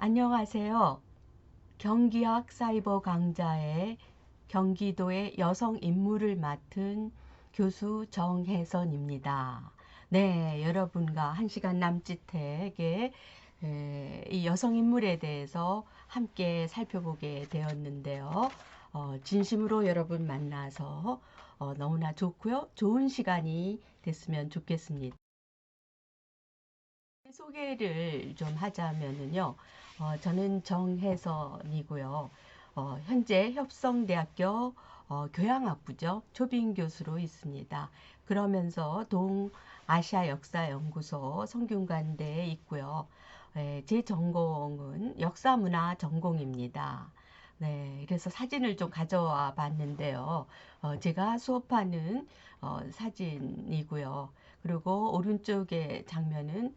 안녕하세요. 경기학 사이버 강좌의 경기도의 여성 임무를 맡은 교수 정혜선입니다. 네, 여러분과 1시간 남짓하게 이 여성 인물에 대해서 함께 살펴보게 되었는데요. 진심으로 여러분 만나서 너무나 좋고요. 좋은 시간이 됐으면 좋겠습니다. 소개를 좀 하자면은요, 저는 정혜선이고요. 현재 협성대학교 교양학부죠. 초빙 교수로 있습니다. 그러면서 동아시아 역사연구소 성균관대에 있고요. 제 전공은 역사문화 전공입니다. 네, 그래서 사진을 좀 가져와 봤는데요. 제가 수업하는 사진이고요. 그리고 오른쪽의 장면은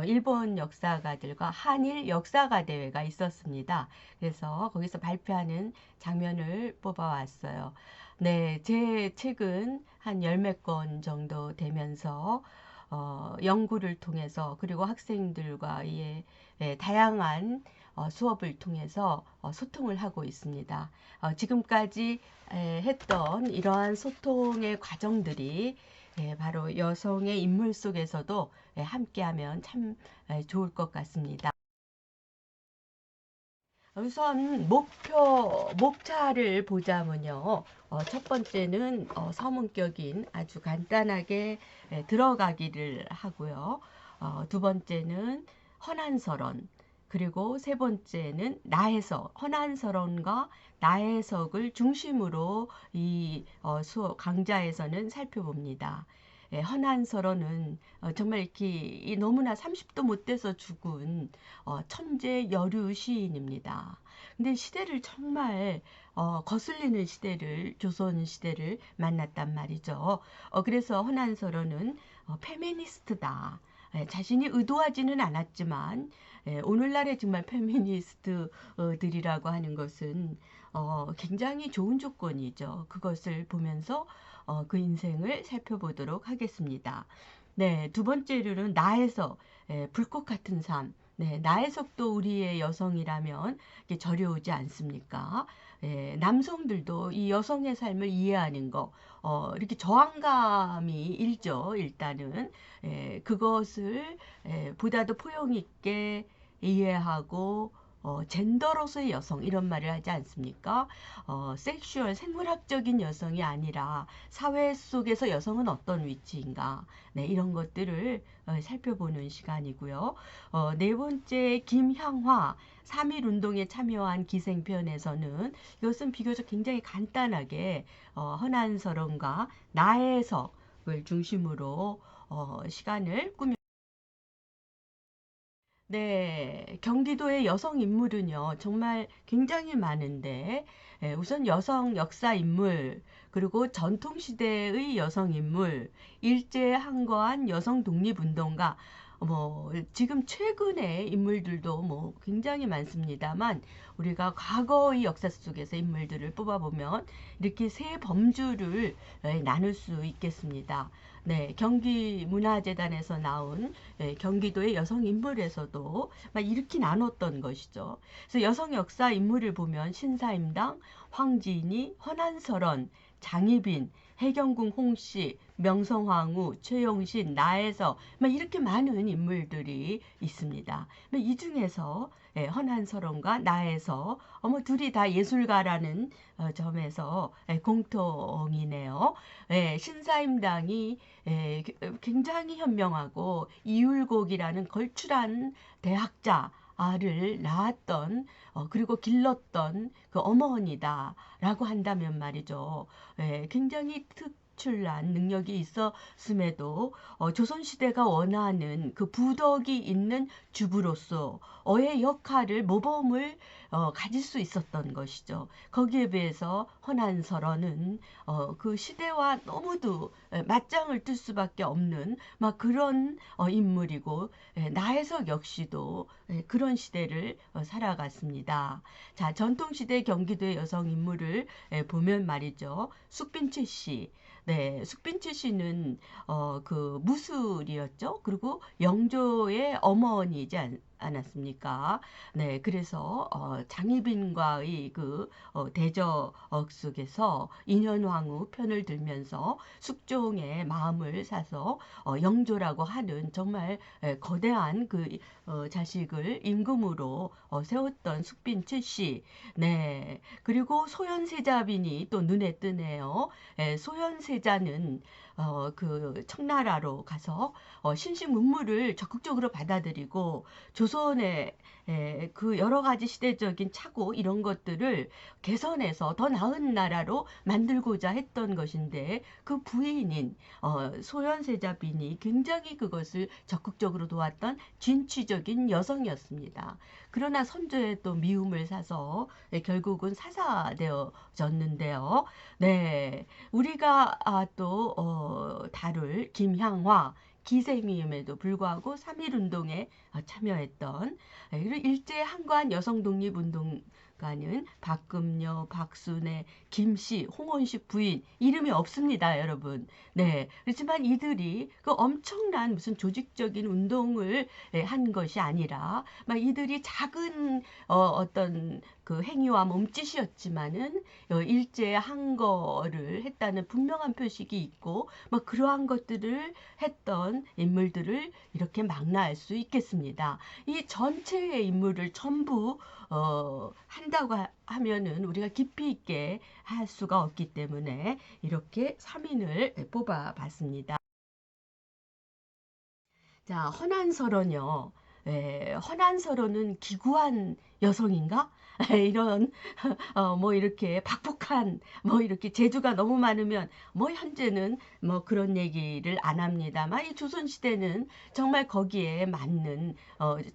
일본 역사가들과 한일 역사가 대회가 있었습니다. 그래서 거기서 발표하는 장면을 뽑아왔어요. 네, 제 책은 한 열 몇 권 정도 되면서 연구를 통해서 그리고 학생들과의 다양한 수업을 통해서 소통을 하고 있습니다. 지금까지 했던 이러한 소통의 과정들이 바로 여성의 인물 속에서도 함께하면 참 좋을 것 같습니다. 우선 목차를 보자면요. 첫 번째는 서문격인 아주 간단하게 들어가기를 하고요. 두 번째는 헌한설원, 그리고 세 번째는 나해석, 헌한설원과 나해석을 중심으로 이 수업 강좌에서는 살펴봅니다. 헌한설원은 정말 이렇게 너무나 30도 못 돼서 죽은 천재 여류 시인입니다. 근데 시대를 정말 거슬리는 시대를 조선 시대를 만났단 말이죠. 그래서 헌한설원은 페미니스트다. 자신이 의도하지는 않았지만 오늘날의 정말 페미니스트들이라고 하는 것은 굉장히 좋은 조건이죠. 그것을 보면서 그 인생을 살펴보도록 하겠습니다. 네, 두 번째로는 나에서 불꽃 같은 삶. 네, 나에서도 우리의 여성이라면 이게 저려오지 않습니까? 남성들도 이 여성의 삶을 이해하는 거, 이렇게 저항감이 일죠, 일단은. 그것을 보다도 포용 있게 이해하고, 젠더로서의 여성, 이런 말을 하지 않습니까? 섹슈얼, 생물학적인 여성이 아니라 사회 속에서 여성은 어떤 위치인가, 네, 이런 것들을 살펴보는 시간이고요. 네 번째, 김향화, 3.1 운동에 참여한 기생편에서는 이것은 비교적 굉장히 간단하게 헌한설원과 나해석을 중심으로 시간을 꾸며 네, 경기도의 여성 인물은요, 정말 굉장히 많은데, 우선 여성 역사 인물, 그리고 전통시대의 여성 인물, 일제 항거한 여성 독립운동가, 지금 최근의 인물들도 굉장히 많습니다만, 우리가 과거의 역사 속에서 인물들을 뽑아보면, 이렇게 세 범주를 나눌 수 있겠습니다. 네, 경기문화재단에서 나온 경기도의 여성 인물에서도 막 이렇게 나눴던 것이죠. 그래서 여성 역사 인물을 보면 신사임당, 황진이, 헌한설원, 장희빈, 해경궁 홍씨, 명성황후, 최용신, 나혜서 막 이렇게 많은 인물들이 있습니다. 이 중에서 헌한설원과 나혜서 둘이 다 예술가라는 점에서 공통이네요. 신사임당이 굉장히 현명하고 이율곡이라는 걸출한 대학자를 낳았던 그리고 길렀던 그 어머니다라고 한다면 말이죠. 굉장히 특출난 능력이 있었음에도 조선시대가 원하는 그 부덕이 있는 주부로서의 역할을 모범을 가질 수 있었던 것이죠. 거기에 비해서 헌한설원은 그 시대와 너무도 맞짱을 뜰 수밖에 없는 막 그런 인물이고 나혜석 역시도 그런 시대를 살아갔습니다. 자, 전통시대 경기도의 여성 인물을 보면 말이죠. 숙빈채 씨. 네, 숙빈채 씨는 그 무술이었죠. 그리고 영조의 어머니이지 않았습니까? 네, 그래서 장희빈과의 대적 속에서 인현왕후 편을 들면서 숙종의 마음을 사서 영조라고 하는 정말 거대한 자식을 임금으로 세웠던 숙빈칠씨. 네, 그리고 소현세자빈이 또 눈에 뜨네요. 소현세자는 청나라로 가서 신식 문물을 적극적으로 받아들이고 조선의 그 여러 가지 시대적인 착오 이런 것들을 개선해서 더 나은 나라로 만들고자 했던 것인데 그 부인인 소현세자빈이 굉장히 그것을 적극적으로 도왔던 진취적인 여성이었습니다. 그러나 선조의 또 미움을 사서 결국은 사사되어졌는데요. 네, 우리가 또 다룰 김향화 기생임에도 불구하고 3.1운동에 참여했던 그리고 일제 한관 여성 독립운동가는 박금녀, 박순애, 김씨, 홍원식 부인 이름이 없습니다, 여러분. 네, 그렇지만 이들이 그 엄청난 무슨 조직적인 운동을 한 것이 아니라 막 이들이 작은 어떤 그 행위와 몸짓이었지만은 일제한 거를 했다는 분명한 표식이 있고 뭐 그러한 것들을 했던 인물들을 이렇게 망라할 수 있겠습니다. 이 전체의 인물을 전부 한다고 하면은 우리가 깊이 있게 할 수가 없기 때문에 이렇게 3인을 뽑아 봤습니다. 자, 허난설원요. 허난설원은 기구한 여성인가? 이런 뭐 이렇게 박복한 뭐 이렇게 재주가 너무 많으면 뭐 현재는 뭐 그런 얘기를 안 합니다만 이 조선 시대는 정말 거기에 맞는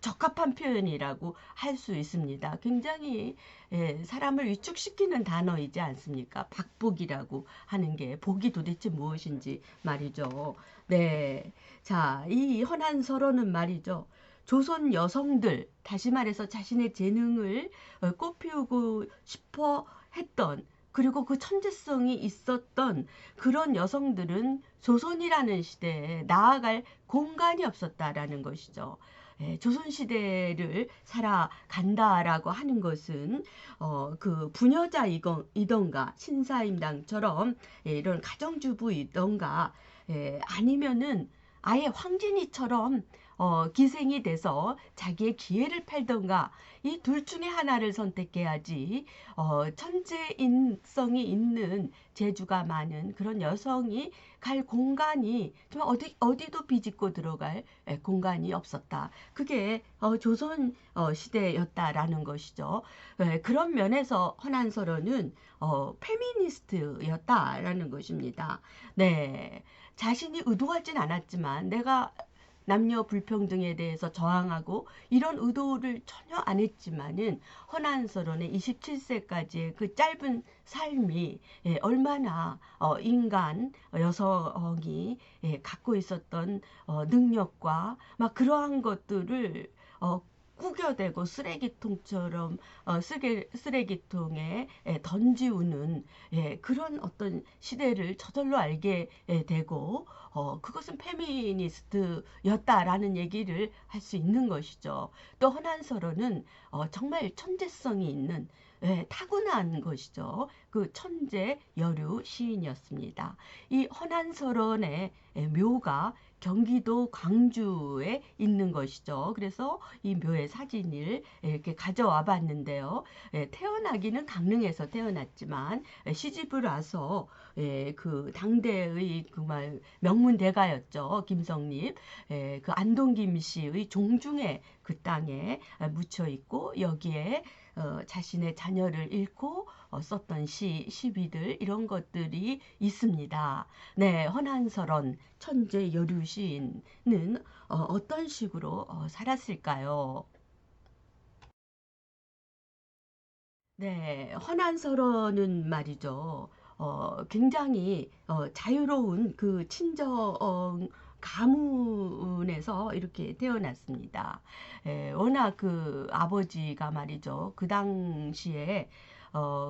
적합한 표현이라고 할 수 있습니다. 굉장히 사람을 위축시키는 단어이지 않습니까? 박복이라고 하는 게 복이 도대체 무엇인지 말이죠. 네. 자, 이 헌한설원은 말이죠. 조선 여성들, 다시 말해서 자신의 재능을 꽃피우고 싶어 했던, 그리고 그 천재성이 있었던 그런 여성들은 조선이라는 시대에 나아갈 공간이 없었다라는 것이죠. 조선시대를 살아간다라고 하는 것은 그 부녀자이던가 신사임당처럼 이런 가정주부이던가 아니면은 아예 황진이처럼 기생이 돼서 자기의 기회를 팔던가 이 둘 중에 하나를 선택해야지 천재인성이 있는 재주가 많은 그런 여성이 갈 공간이 정말 어디도 비집고 들어갈 공간이 없었다. 그게 조선 시대였다라는 것이죠. 그런 면에서 허난설원은 페미니스트였다라는 것입니다. 네. 자신이 의도하진 않았지만 내가 남녀 불평등에 대해서 저항하고 이런 의도를 전혀 안 했지만은 허난설원의 27세까지의 그 짧은 삶이 얼마나 인간 여성이 갖고 있었던 능력과 막 그러한 것들을 구겨대고 쓰레기통처럼 쓰레기통에 던지우는 그런 어떤 시대를 저절로 알게 되고 그것은 페미니스트였다라는 얘기를 할 수 있는 것이죠. 또 허난설원은 정말 천재성이 있는 타고난 것이죠. 그 천재 여류 시인이었습니다. 이 허난설원의 묘가 경기도 광주에 있는 것이죠. 그래서 이 묘의 사진을 이렇게 가져와 봤는데요. 태어나기는 강릉에서 태어났지만 시집을 와서 그 당대의 그말 명문대가였죠. 김성립. 그 안동김 씨의 종중에 그 땅에 묻혀 있고 여기에 자신의 자녀를 잃고 썼던 시비들 이런 것들이 있습니다. 네, 허난설원 천재 여류 시인은 어떤 식으로 살았을까요? 네, 허난설원은 말이죠. 굉장히 자유로운 그 친정 가문에서 이렇게 태어났습니다. 워낙 그 아버지가 말이죠. 그 당시에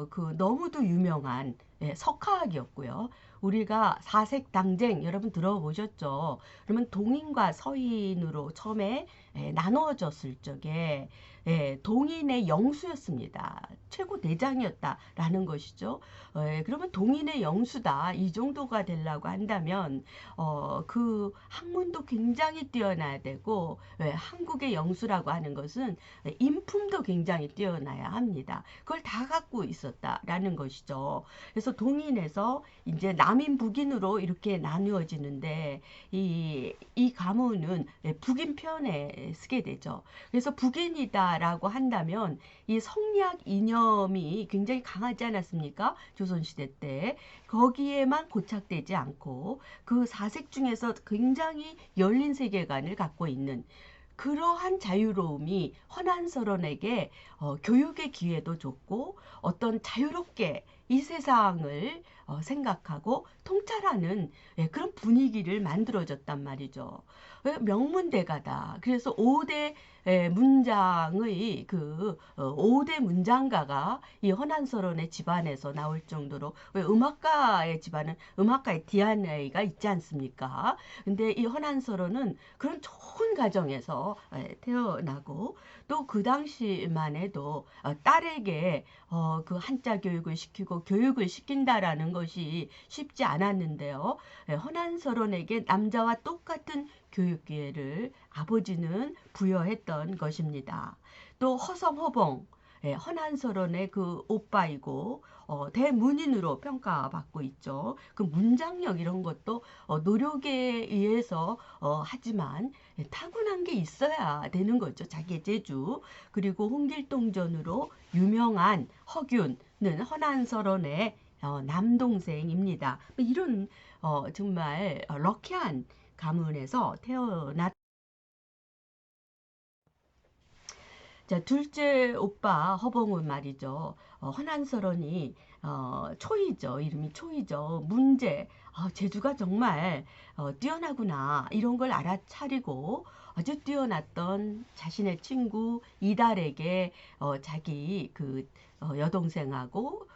그 너무도 유명한 예, 석화학이었고요. 우리가 사색당쟁 여러분 들어보셨죠? 그러면 동인과 서인으로 처음에 나누어졌을 적에 동인의 영수였습니다. 최고 대장이었다라는 것이죠. 그러면 동인의 영수다 이 정도가 되려고 한다면 그 학문도 굉장히 뛰어나야 되고 한국의 영수라고 하는 것은 인품도 굉장히 뛰어나야 합니다. 그걸 다 갖고 있었다라는 것이죠. 그래서 동인에서 이제 남인 북인으로 이렇게 나누어지는데 이 가문은 북인 편에 쓰게 되죠. 그래서 북인이다라고 한다면 이 성리학 이념이 굉장히 강하지 않았습니까? 조선시대 때. 거기에만 고착되지 않고 그 사색 중에서 굉장히 열린 세계관을 갖고 있는 그러한 자유로움이 헌한서론에게 교육의 기회도 줬고 어떤 자유롭게 이 세상을 생각하고 통찰하는 그런 분위기를 만들어줬단 말이죠. 명문대가다. 그래서 5대 문장의 그 5대 문장가가 이 헌한서론의 집안에서 나올 정도로 왜 음악가의 집안은 음악가의 DNA가 있지 않습니까? 근데 이 헌한서론은 그런 좋은 가정에서 태어나고 또 그 당시만 해도 딸에게 그 한자 교육을 시키고 교육을 시킨다라는 것이 쉽지 않았는데요. 헌한서론에게 남자와 똑같은 교육 기회를 아버지는 부여했던 것입니다. 또 허성허봉 헌한서론의 그 오빠이고 대문인으로 평가받고 있죠. 그 문장력 이런 것도 노력에 의해서 하지만 타고난 게 있어야 되는 거죠. 자기의 재주. 그리고 홍길동전으로 유명한 허균은 헌한서론의 남동생입니다. 이런 정말 럭키한 가문에서 태어났. 자, 둘째 오빠 허봉은 말이죠. 헌한서론이 초이죠. 이름이 초이죠. 문제. 재주가 정말 뛰어나구나. 이런 걸 알아차리고 아주 뛰어났던 자신의 친구 이달에게 자기 그 여동생하고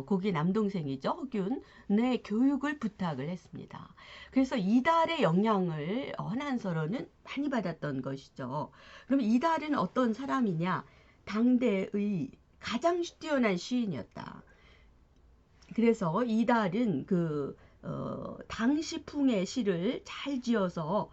거기 남동생이죠. 허균의 교육을 부탁을 했습니다. 그래서 이달의 영향을 헌한서론은 많이 받았던 것이죠. 그럼 이달은 어떤 사람이냐? 당대의 가장 뛰어난 시인이었다. 그래서 이달은 그 당시풍의 시를 잘 지어서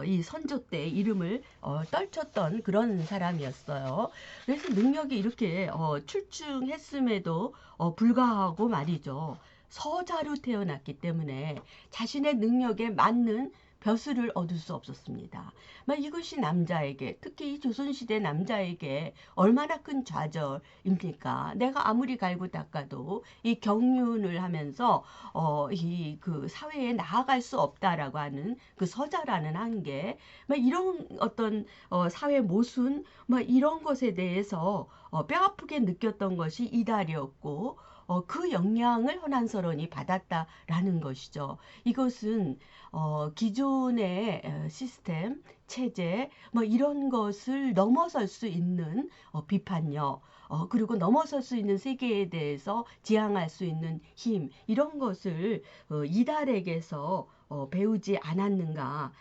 이 선조 때 이름을 떨쳤던 그런 사람이었어요. 그래서 능력이 이렇게 출중했음에도 불구하고 말이죠. 서자로 태어났기 때문에 자신의 능력에 맞는 벼슬을 얻을 수 없었습니다. 이것이 남자에게, 특히 이 조선시대 남자에게 얼마나 큰 좌절입니까? 내가 아무리 갈고 닦아도 이 경륜을 하면서 이 그 사회에 나아갈 수 없다라고 하는 그 서자라는 한계, 이런 어떤 사회 모순, 이런 것에 대해서 뼈아프게 느꼈던 것이 이달이었고 그 영향을 헌한서론이 받았다라는 것이죠. 이것은 기존의 시스템, 체제, 이런 것을 넘어설 수 있는 비판력, 그리고 넘어설 수 있는 세계에 대해서 지향할 수 있는 힘, 이런 것을 이달에게서 배우지 않았는가.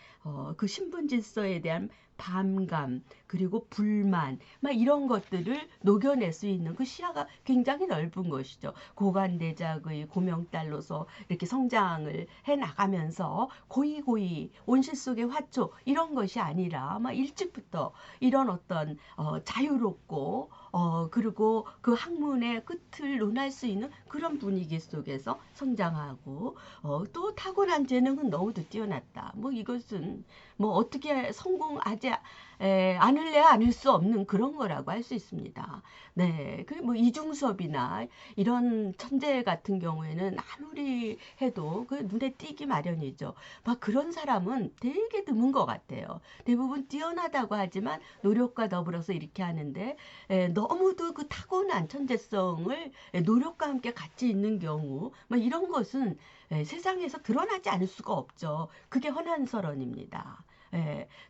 그 신분 질서에 대한 반감, 그리고 불만, 이런 것들을 녹여낼 수 있는 그 시야가 굉장히 넓은 것이죠. 고관대작의 고명딸로서 이렇게 성장을 해 나가면서 고이고이 온실 속의 화초 이런 것이 아니라 일찍부터 이런 어떤 자유롭고 그리고 그 학문의 끝을 논할 수 있는 그런 분위기 속에서 성장하고 또 타고난 재능은 너무도 뛰어났다. 이것은 어떻게 성공하지 않을래야 않을 수 없는 그런 거라고 할 수 있습니다. 네, 그 이중섭이나 이런 천재 같은 경우에는 아무리 해도 그 눈에 띄기 마련이죠. 그런 사람은 되게 드문 것 같아요. 대부분 뛰어나다고 하지만 노력과 더불어서 이렇게 하는데 너무도 그 타고난 천재성을 노력과 함께 같이 있는 경우 이런 것은 세상에서 드러나지 않을 수가 없죠. 그게 헌한서론입니다.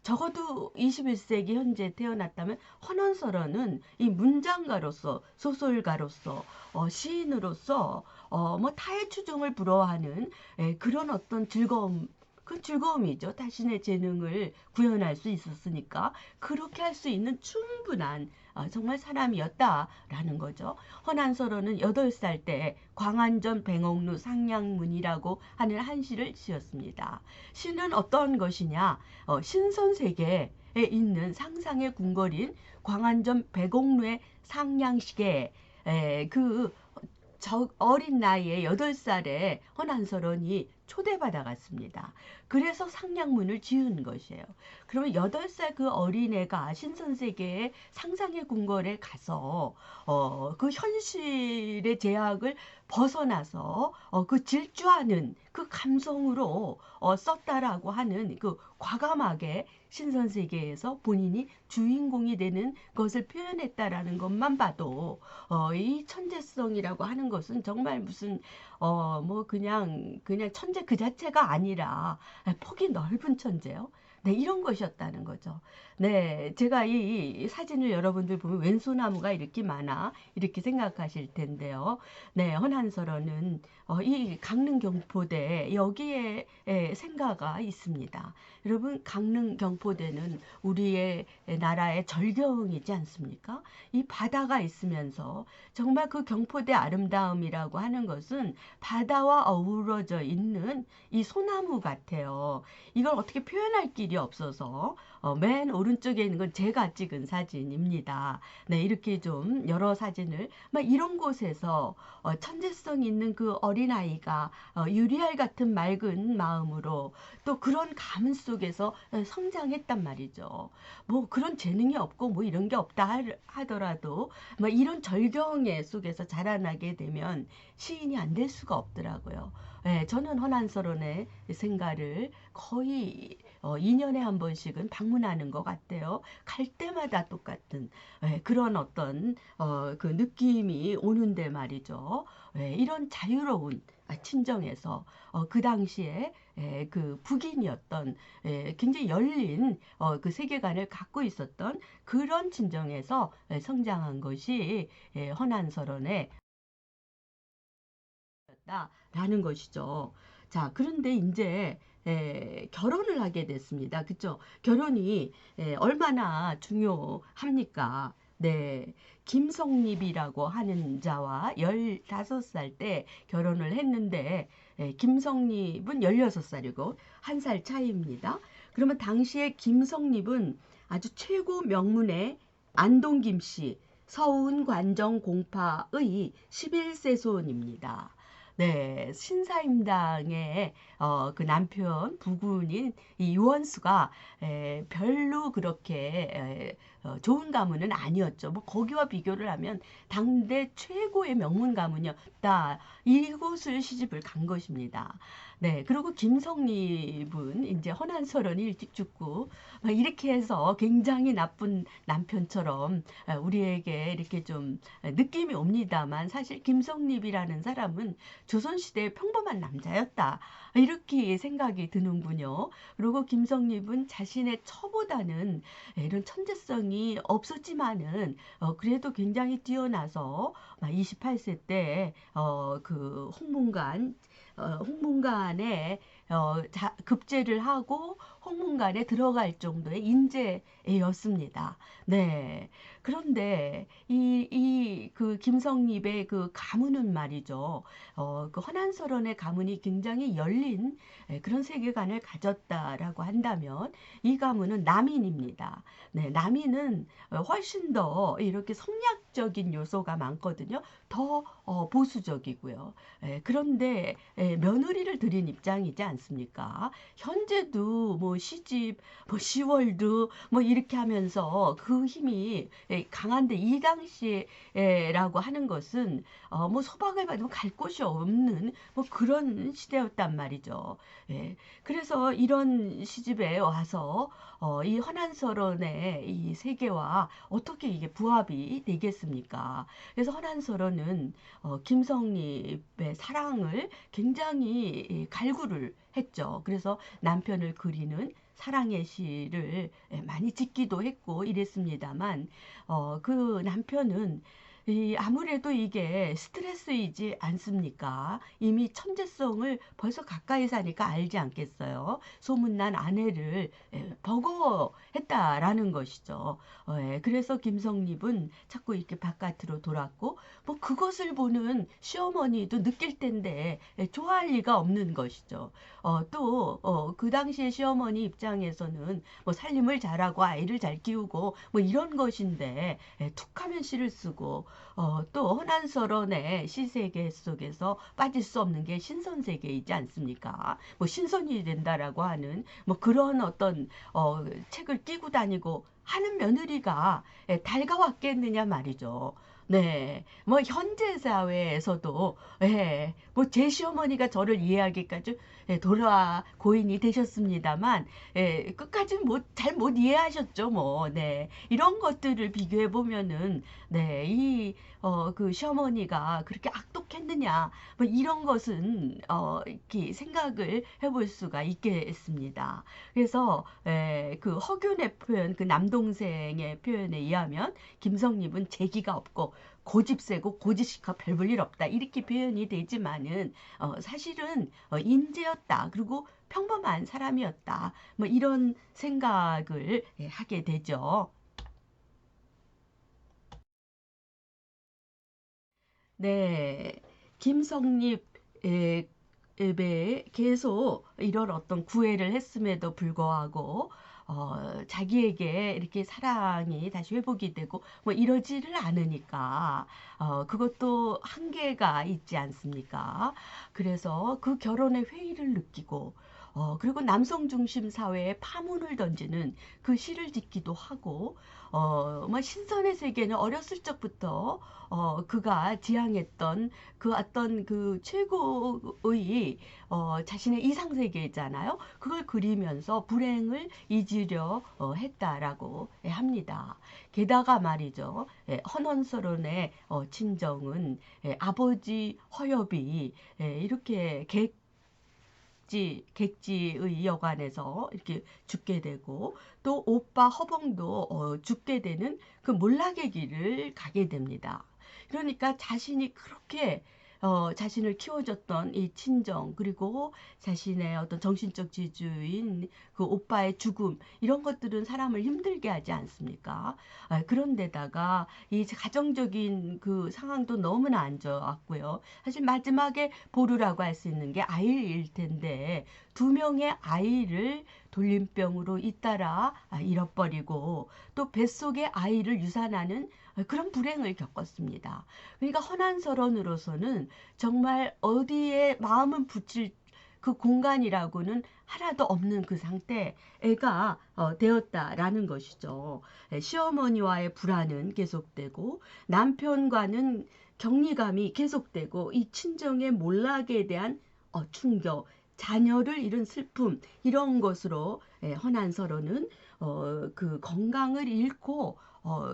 적어도 21세기 현재 태어났다면 헌원서런은 이 문장가로서, 소설가로서, 시인으로서 뭐 타의 추종을 불허하는 그런 어떤 즐거움, 그 즐거움이죠. 자신의 재능을 구현할 수 있었으니까 그렇게 할 수 있는 충분한 정말 사람이었다라는 거죠. 헌안서론은 8살 때 광안전 백옥루 상냥문이라고 하는 한시를 지었습니다. 시는 어떤 것이냐? 신선세계에 있는 상상의 궁궐인 광안전 백옥루의 상냥식에 그 어린 나이에 8살에 헌안서론이 초대받아 갔습니다. 그래서 상냥문을 지은 것이에요. 그러면 8살 그 어린애가 신선세계의 상상의 궁궐에 가서 그 현실의 제약을 벗어나서 그 질주하는 그 감성으로 썼다라고 하는 그 과감하게 신선세계에서 본인이 주인공이 되는 것을 표현했다라는 것만 봐도 이 천재성이라고 하는 것은 정말 무슨 뭐 그냥 천재 그 자체가 아니라 폭이 넓은 천재요. 네, 이런 것이었다는 거죠. 네, 제가 이 사진을 여러분들 보면 왼소나무가 이렇게 많아 이렇게 생각하실 텐데요. 네, 헌안서론은 이 강릉 경포대 여기에 생가가 있습니다. 여러분 강릉 경포대는 우리의 나라의 절경이지 않습니까? 이 바다가 있으면서 정말 그 경포대 아름다움이라고 하는 것은 바다와 어우러져 있는 이 소나무 같아요. 이걸 어떻게 표현할 길이 없어서 맨 오른쪽에 있는 건 제가 찍은 사진입니다. 네, 이렇게 좀 여러 사진을 막 이런 곳에서 천재성 있는 그 어린아이가 유리알 같은 맑은 마음으로 또 그런 가문 속에서 성장했단 말이죠. 뭐 그런 재능이 없고 뭐 이런 게 없다 하더라도 뭐 이런 절경의 속에서 자라나게 되면 시인이 안 될 수가 없더라고요. 저는 헌안서론의 생가를 거의 2년에 한 번씩은 방문하는 것 같아요. 갈 때마다 똑같은 그런 어떤 그 느낌이 오는데 말이죠. 이런 자유로운 친정에서 그 당시에 그 북인이었던 굉장히 열린 그 세계관을 갖고 있었던 그런 친정에서 성장한 것이 헌안서론의 라는 것이죠. 자, 그런데 이제 결혼을 하게 됐습니다. 그쵸? 결혼이 얼마나 중요합니까? 네, 김성립이라고 하는 자와 15살 때 결혼을 했는데 김성립은 16살이고 1살 차이입니다. 그러면 당시에 김성립은 아주 최고 명문의 안동 김씨 서운 관정 공파의 11세손입니다. 네, 신사임당의 그 남편 부군인 이 유원수가 별로 그렇게 좋은 가문은 아니었죠. 뭐 거기와 비교를 하면 당대 최고의 명문 가문이었다. 이곳을 시집을 간 것입니다. 네, 그리고 김성립은 이제 헌안서론이 일찍 죽고 막 이렇게 해서 굉장히 나쁜 남편처럼 우리에게 이렇게 좀 느낌이 옵니다만 사실 김성립이라는 사람은 조선시대의 평범한 남자였다. 이렇게 생각이 드는군요. 그리고 김성립은 자신의 처보다는 이런 천재성이 없었지만은 그래도 굉장히 뛰어나서 28세 때 그 홍문관에 급제를 하고 홍문관에 들어갈 정도의 인재였습니다. 네. 그런데 그 김성립의 그 가문은 말이죠. 그 헌안서론의 가문이 굉장히 열린 그런 세계관을 가졌다라고 한다면 이 가문은 남인입니다. 네, 남인은 훨씬 더 이렇게 성략적인 요소가 많거든요. 더 보수적이고요. 그런데 며느리를 들인 입장이지 않습니까? 현재도 뭐 시집, 뭐 시월드 뭐 이렇게 하면서 그 힘이 강한데 이 당시에라고 하는 것은 뭐 소박을 받으면 갈 곳이 없는 뭐 그런 시대였단 말이죠. 그래서 이런 시집에 와서 이 헌안서론의 이 세계와 어떻게 이게 부합이 되겠습니까? 그래서 헌안서론은 김성립의 사랑을 굉장히 갈구를 했죠. 그래서 남편을 그리는 사랑의 시를 많이 짓기도 했고 이랬습니다만 그 남편은 아무래도 이게 스트레스이지 않습니까? 이미 천재성을 벌써 가까이 사니까 알지 않겠어요? 소문난 아내를 버거워했다라는 것이죠. 그래서 김성립은 자꾸 이렇게 바깥으로 돌았고, 뭐 그것을 보는 시어머니도 느낄 텐데 좋아할 리가 없는 것이죠. 또 그 당시에 시어머니 입장에서는 뭐 살림을 잘하고 아이를 잘 키우고 뭐 이런 것인데 툭하면 시를 쓰고 또 허난서론의 시세계 속에서 빠질 수 없는 게 신선세계이지 않습니까? 뭐 신선이 된다라고 하는 뭐 그런 어떤 책을 끼고 다니고 하는 며느리가 달가웠겠느냐 말이죠. 네, 뭐 현재 사회에서도 뭐 제 시어머니가 저를 이해하기까지 돌아 고인이 되셨습니다만 끝까지 잘 못 이해하셨죠, 뭐. 네, 이런 것들을 비교해 보면은 그 시어머니가 그렇게 악독했느냐, 뭐 이런 것은 이렇게 생각을 해볼 수가 있겠습니다. 그래서 그 허균의 표현, 그 남동생의 표현에 의하면 김성립은 재기가 없고 고집세고 고지식하 별 볼 일 없다 이렇게 표현이 되지만은 사실은 인재였다 그리고 평범한 사람이었다 뭐 이런 생각을 하게 되죠. 네, 김성립 에 계속 이런 어떤 구애를 했음에도 불구하고 자기에게 이렇게 사랑이 다시 회복이 되고 뭐 이러지를 않으니까 그것도 한계가 있지 않습니까? 그래서 그 결혼의 회의를 느끼고 그리고 남성 중심 사회에 파문을 던지는 그 시를 짓기도 하고 뭐 신선의 세계는 어렸을 적부터 그가 지향했던 그 어떤 그 최고의 자신의 이상 세계잖아요. 그걸 그리면서 불행을 잊으려 했다라고 합니다. 게다가 말이죠. 헌원서론의 친정은 아버지 허엽이 이렇게 객지의 여관에서 이렇게 죽게 되고 또 오빠 허봉도 죽게 되는 그 몰락의 길을 가게 됩니다. 그러니까 자신이 그렇게 자신을 키워줬던 이 친정 그리고 자신의 어떤 정신적 지주인 그 오빠의 죽음 이런 것들은 사람을 힘들게 하지 않습니까? 그런데다가 이 가정적인 그 상황도 너무나 안 좋았고요. 사실 마지막에 보루라고 할 수 있는 게 아이일 텐데 두 명의 아이를 돌림병으로 잇따라 잃어버리고 또 뱃속에 아이를 유산하는 그런 불행을 겪었습니다. 그러니까 허난서론으로서는 정말 어디에 마음은 붙일 그 공간이라고는 하나도 없는 그 상태가 되었다라는 것이죠. 시어머니와의 불안은 계속되고 남편과는 격리감이 계속되고 이 친정의 몰락에 대한 충격, 자녀를 잃은 슬픔 이런 것으로 허난서론은 그 건강을 잃고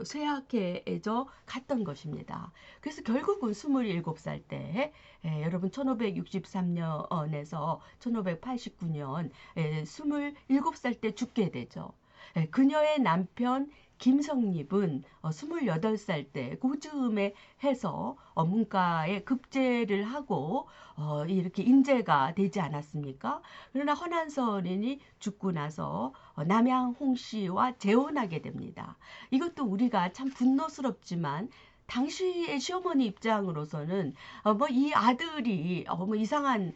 쇠약해져 갔던 것입니다. 그래서 결국은 27살 때 여러분 1563년에서 1589년 27살 때 죽게 되죠. 그녀의 남편 김성립은 28살 때 고즈음에 해서 문과에 급제를 하고 이렇게 인재가 되지 않았습니까? 그러나 허난서린이 죽고 나서 남양 홍씨와 재혼하게 됩니다. 이것도 우리가 참 분노스럽지만 당시의 시어머니 입장으로서는 뭐 이 아들이 뭐 이상한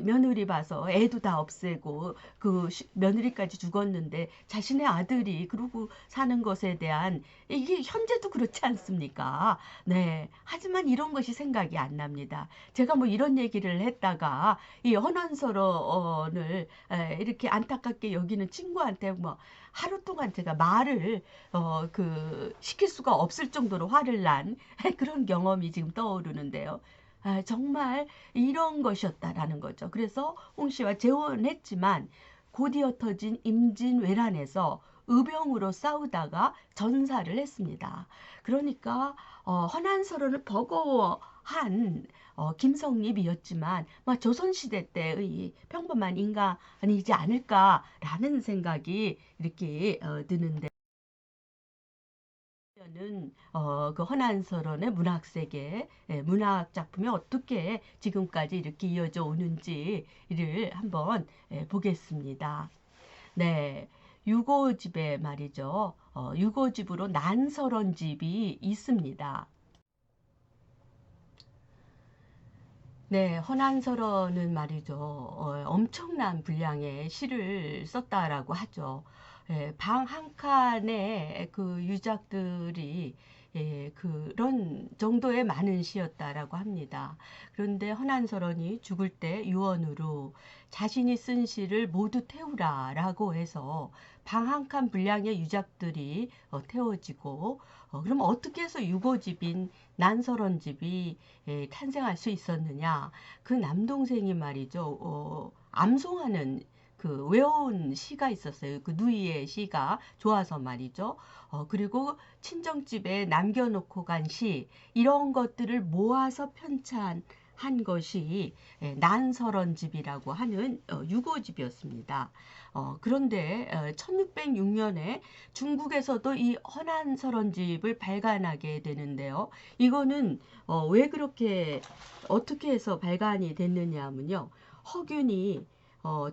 며느리 봐서 애도 다 없애고 그 며느리까지 죽었는데 자신의 아들이 그러고 사는 것에 대한 이게 현재도 그렇지 않습니까? 네. 하지만 이런 것이 생각이 안 납니다. 제가 뭐 이런 얘기를 했다가 이 헌언서론을 이렇게 안타깝게 여기는 친구한테 뭐 하루 동안 제가 말을 시킬 수가 없을 정도로 화를 난 그런 경험이 지금 떠오르는데요. 정말 이런 것이었다라는 거죠. 그래서 홍 씨와 재혼했지만 곧이어 터진 임진왜란에서 의병으로 싸우다가 전사를 했습니다. 그러니까 허난설원을 버거워한 김성립이었지만 조선시대 때의 평범한 인간이지 않을까라는 생각이 이렇게 드는데, 는 그 허난설원의 문학세계, 문학 작품이 어떻게 지금까지 이렇게 이어져 오는지를 한번 보겠습니다. 네, 유고집에 말이죠. 유고집으로 난설원집이 있습니다. 네, 허난설원은 말이죠. 엄청난 분량의 시를 썼다라고 하죠. 방 한 칸에 그 유작들이 그런 정도의 많은 시였다라고 합니다. 그런데 허난설원이 죽을 때 유언으로 자신이 쓴 시를 모두 태우라라고 해서 방 한 칸 분량의 유작들이 태워지고, 그럼 어떻게 해서 유고집인 난설원집이 탄생할 수 있었느냐? 그 남동생이 말이죠. 암송하는 그 외워온 시가 있었어요. 그 누이의 시가 좋아서 말이죠. 그리고 친정집에 남겨놓고 간 시, 이런 것들을 모아서 편찬한 것이 난설원집이라고 하는 유고집이었습니다. 그런데 1606년에 중국에서도 이 허난설원집을 발간하게 되는데요. 이거는 왜 그렇게 어떻게 해서 발간이 됐느냐 하면요. 허균이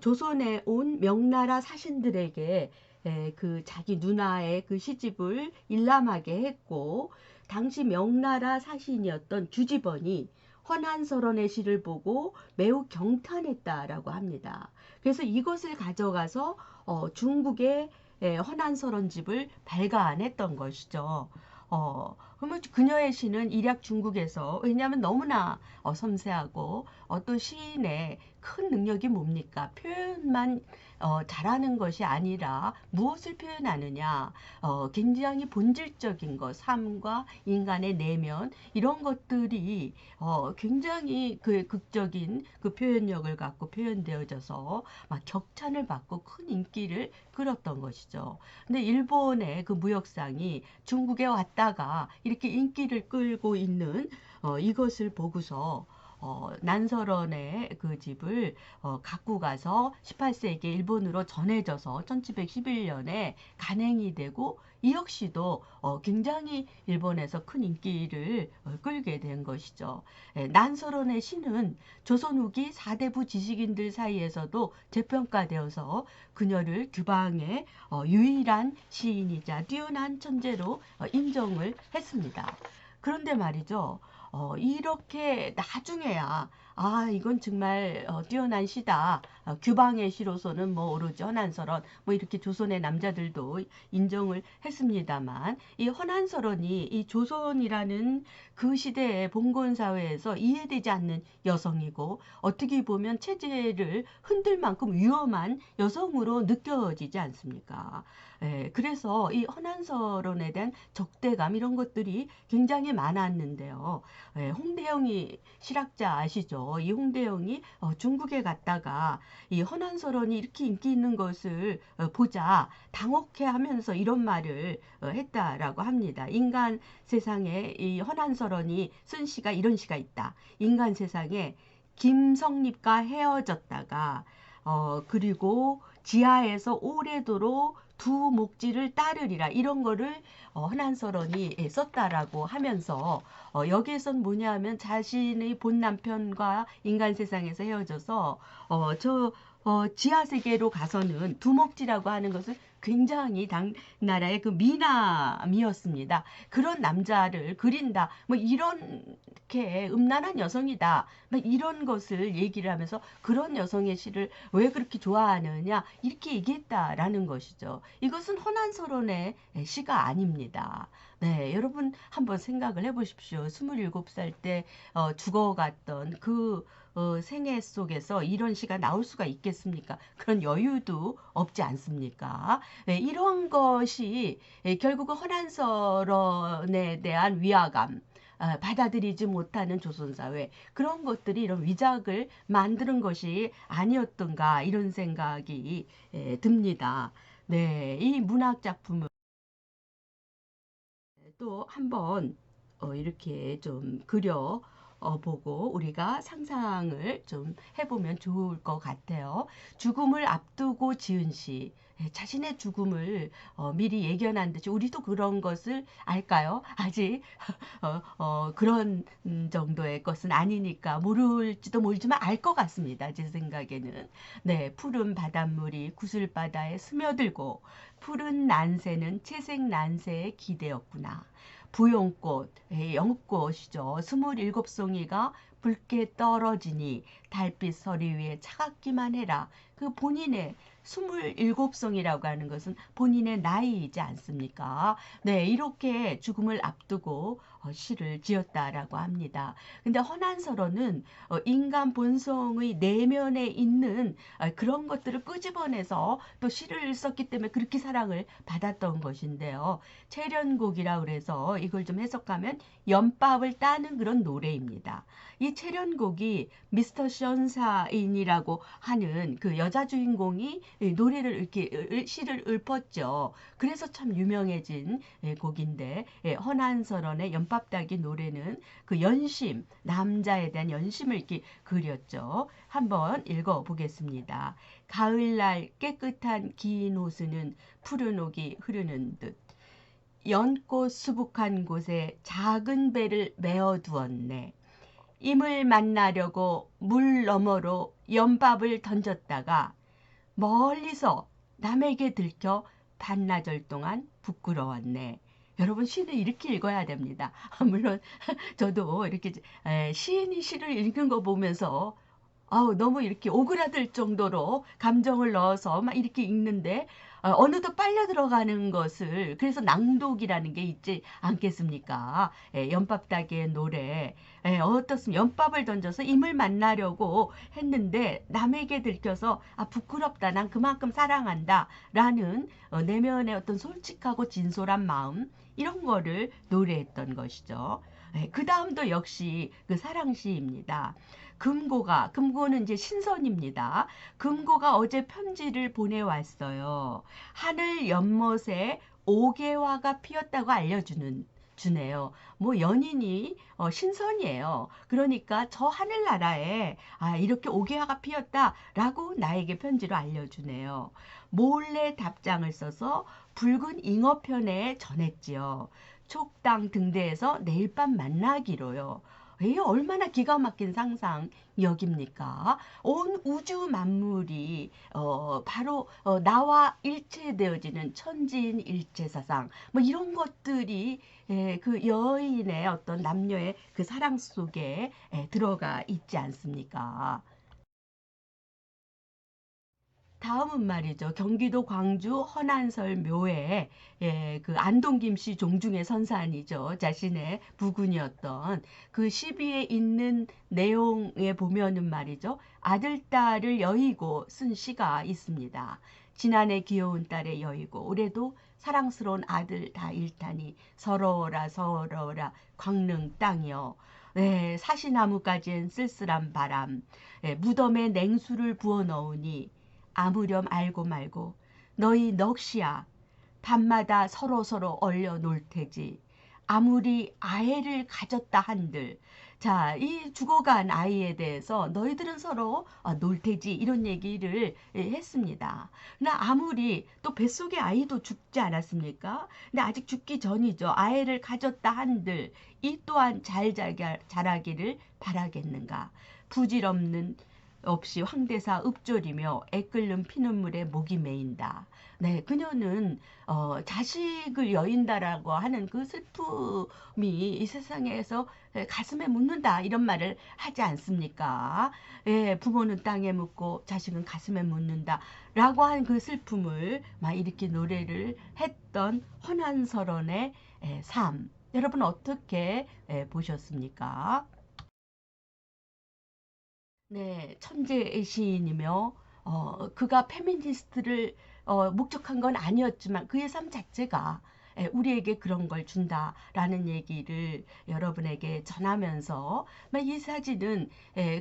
조선에 온 명나라 사신들에게 그 자기 누나의 그 시집을 일람하게 했고, 당시 명나라 사신이었던 주지번이 허난설원의 시를 보고 매우 경탄했다라고 합니다. 그래서 이것을 가져가서 중국의 허난설원집을 발간했던 것이죠. 그러면 그녀의 시는 일약 중국에서, 왜냐하면 너무나 섬세하고 또 시인의 큰 능력이 뭡니까? 표현만 잘하는 것이 아니라 무엇을 표현하느냐, 굉장히 본질적인 것, 삶과 인간의 내면, 이런 것들이 굉장히 그 극적인 그 표현력을 갖고 표현되어져서 막 격찬을 받고 큰 인기를 끌었던 것이죠. 근데 일본의 그 무역상이 중국에 왔다가 이렇게 인기를 끌고 있는 이것을 보고서 난설원의 그 집을 갖고 가서 18세기에 일본으로 전해져서 1711년에 간행이 되고, 이 역시도 굉장히 일본에서 큰 인기를 끌게 된 것이죠. 난설원의 시는 조선 후기 사대부 지식인들 사이에서도 재평가되어서 그녀를 규방의 유일한 시인이자 뛰어난 천재로 인정을 했습니다. 그런데 말이죠. 이렇게 나중에야 이건 정말 뛰어난 시다. 규방의 시로서는 뭐 오로지 허난설원, 뭐 이렇게 조선의 남자들도 인정을 했습니다만, 이 허난설원이 이 조선이라는 그 시대의 봉건 사회에서 이해되지 않는 여성이고, 어떻게 보면 체제를 흔들 만큼 위험한 여성으로 느껴지지 않습니까? 그래서 이 허난설원에 대한 적대감, 이런 것들이 굉장히 많았는데요. 홍대영이 실학자 아시죠? 이 홍대영이 중국에 갔다가 이 허난설원이 이렇게 인기 있는 것을 보자 당혹해하면서 이런 말을 했다라고 합니다. 인간 세상에 이 허난설원이 쓴 시가 이런 시가 있다. 인간 세상에 김성립과 헤어졌다가 그리고 지하에서 오래도록 두 목지를 따르리라, 이런 거를 허난설원이 썼다라고 하면서, 여기에선 뭐냐 하면 자신의 본 남편과 인간 세상에서 헤어져서 지하 세계로 가서는 두목지라고 하는 것은 굉장히 당나라의 그 미남이었습니다. 그런 남자를 그린다. 뭐 이렇게 음란한 여성이다. 뭐 이런 것을 얘기를 하면서 그런 여성의 시를 왜 그렇게 좋아하느냐, 이렇게 얘기했다라는 것이죠. 이것은 허난설원의 시가 아닙니다. 네, 여러분 한번 생각을 해보십시오. 27살 때 죽어갔던 그 생애 속에서 이런 시가 나올 수가 있겠습니까? 그런 여유도 없지 않습니까? 네, 이런 것이 결국은 허난설원에 대한 위화감, 받아들이지 못하는 조선사회, 그런 것들이 이런 위작을 만드는 것이 아니었던가, 이런 생각이 듭니다. 네, 이 문학 작품을 또 한번 이렇게 좀 그려 보고 우리가 상상을 좀 해보면 좋을 것 같아요. 죽음을 앞두고 지은 시, 자신의 죽음을 미리 예견한 듯이 우리도 그런 것을 알까요? 아직 그런 정도의 것은 아니니까 모를지도 모르지만 알 것 같습니다. 제 생각에는. 네, 푸른 바닷물이 구슬바다에 스며들고 푸른 난새는 채색 난새의 기대였구나. 부용꽃, 연꽃이죠. 27송이가 붉게 떨어지니 달빛 서리 위에 차갑기만 해라. 그 본인의 27송이라고 하는 것은 본인의 나이이지 않습니까? 네, 이렇게 죽음을 앞두고 시를 지었다라고 합니다. 근데 허난설원은 인간 본성의 내면에 있는 그런 것들을 끄집어내서 또 시를 썼기 때문에 그렇게 사랑을 받았던 것인데요. 채련곡이라 그래서 이걸 좀 해석하면 연밥을 따는 그런 노래입니다. 이 채련곡이 미스터 션샤인이라고 하는 그 여자 주인공이 노래를 이렇게 시를 읊었죠. 그래서 참 유명해진 곡인데 허난설원의 연밥 따기 노래는 그 연심, 남자에 대한 연심을 이렇게 그렸죠. 한번 읽어보겠습니다. 가을날 깨끗한 긴 호수는 푸른 옥이 흐르는 듯 연꽃 수북한 곳에 작은 배를 메어 두었네. 임을 만나려고 물 너머로 연밥을 던졌다가 멀리서 남에게 들켜 반나절 동안 부끄러웠네. 여러분 시는 이렇게 읽어야 됩니다. 물론 저도 이렇게 시인이 시를 읽는 거 보면서 너무 이렇게 오그라들 정도로 감정을 넣어서 막 이렇게 읽는데 어느덧 빨려 들어가는 것을 그래서 낭독이라는 게 있지 않겠습니까? 연밥 따기의 노래 어떻습니까? 연밥을 던져서 임을 만나려고 했는데 남에게 들켜서 부끄럽다 난 그만큼 사랑한다 라는 내면의 어떤 솔직하고 진솔한 마음 이런 거를 노래했던 것이죠. 그 다음도 역시 그 사랑시입니다. 금고는 이제 신선입니다. 금고가 어제 편지를 보내왔어요. 하늘 연못에 옥외화가 피었다고 주네요. 뭐 연인이 신선이에요. 그러니까 저 하늘나라에 이렇게 옥외화가 피었다라고 나에게 편지로 알려주네요. 몰래 답장을 써서 붉은 잉어편에 전했지요. 촉당 등대에서 내일 밤 만나기로요. 얼마나 기가 막힌 상상력입니까? 온 우주 만물이 바로 나와 일체되어지는 천지인 일체사상 뭐 이런 것들이 그 여인의 어떤 남녀의 그 사랑 속에 들어가 있지 않습니까? 다음은 말이죠. 경기도 광주 허난설 묘에 그 안동김 씨 종중의 선산이죠. 자신의 부군이었던 그 시비에 있는 내용에 보면은 말이죠. 아들, 딸을 여의고 쓴 시가 있습니다. 지난해 귀여운 딸의 여의고 올해도 사랑스러운 아들 다 일타니 서러워라 서러워라 광릉 땅이여. 네, 사시나무까지는 쓸쓸한 바람, 무덤에 냉수를 부어 넣으니 아무렴 알고 말고 너희 넋이야 밤마다 서로서로 얼려 놀 테지 아무리 아이를 가졌다 한들 자, 이 죽어간 아이에 대해서 너희들은 서로 놀 테지 이런 얘기를 했습니다. 그러나 아무리 또 뱃속의 아이도 죽지 않았습니까? 근데 아직 죽기 전이죠. 아이를 가졌다 한들 이 또한 잘 자라기를 바라겠는가? 부질없는 없이 황대사 읍졸이며 애끓는 피눈물에 목이 메인다. 네, 그녀는 자식을 여인다라고 하는 그 슬픔이 이 세상에서 가슴에 묻는다 이런 말을 하지 않습니까? 예, 부모는 땅에 묻고 자식은 가슴에 묻는다라고 한 그 슬픔을 막 이렇게 노래를 했던 허난설원의 삶. 여러분 어떻게 보셨습니까? 네, 천재 시인이며 그가 페미니스트를 목적한 건 아니었지만 그의 삶 자체가 우리에게 그런 걸 준다라는 얘기를 여러분에게 전하면서 이 사진은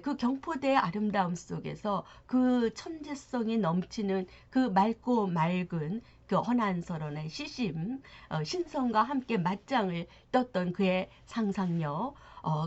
그 경포대의 아름다움 속에서 그 천재성이 넘치는 그 맑고 맑은 그 허난설원의 시심, 신성과 함께 맞짱을 떴던 그의 상상력.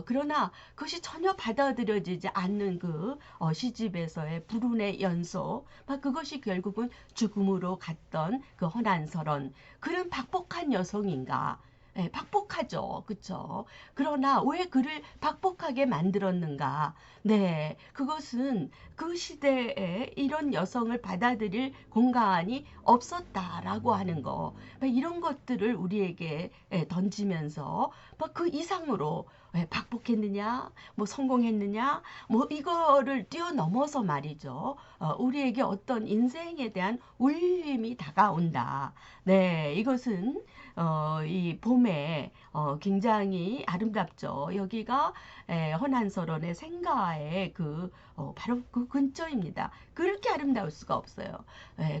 그러나 그것이 전혀 받아들여지지 않는 그 시집에서의 불운의 연속, 그것이 결국은 죽음으로 갔던 그 허난설원. 그는 박복한 여성인가? 예, 박복하죠. 그쵸? 그러나 왜 그를 박복하게 만들었는가? 네, 그것은 그 시대에 이런 여성을 받아들일 공간이 없었다라고 하는 거. 이런 것들을 우리에게 던지면서 그 이상으로 박복했느냐, 뭐 성공했느냐, 뭐 이거를 뛰어넘어서 말이죠. 우리에게 어떤 인생에 대한 울림이 다가온다. 네, 이것은 이 봄에 굉장히 아름답죠. 여기가 허난설원의 생가의 바로 그 근처입니다. 그렇게 아름다울 수가 없어요.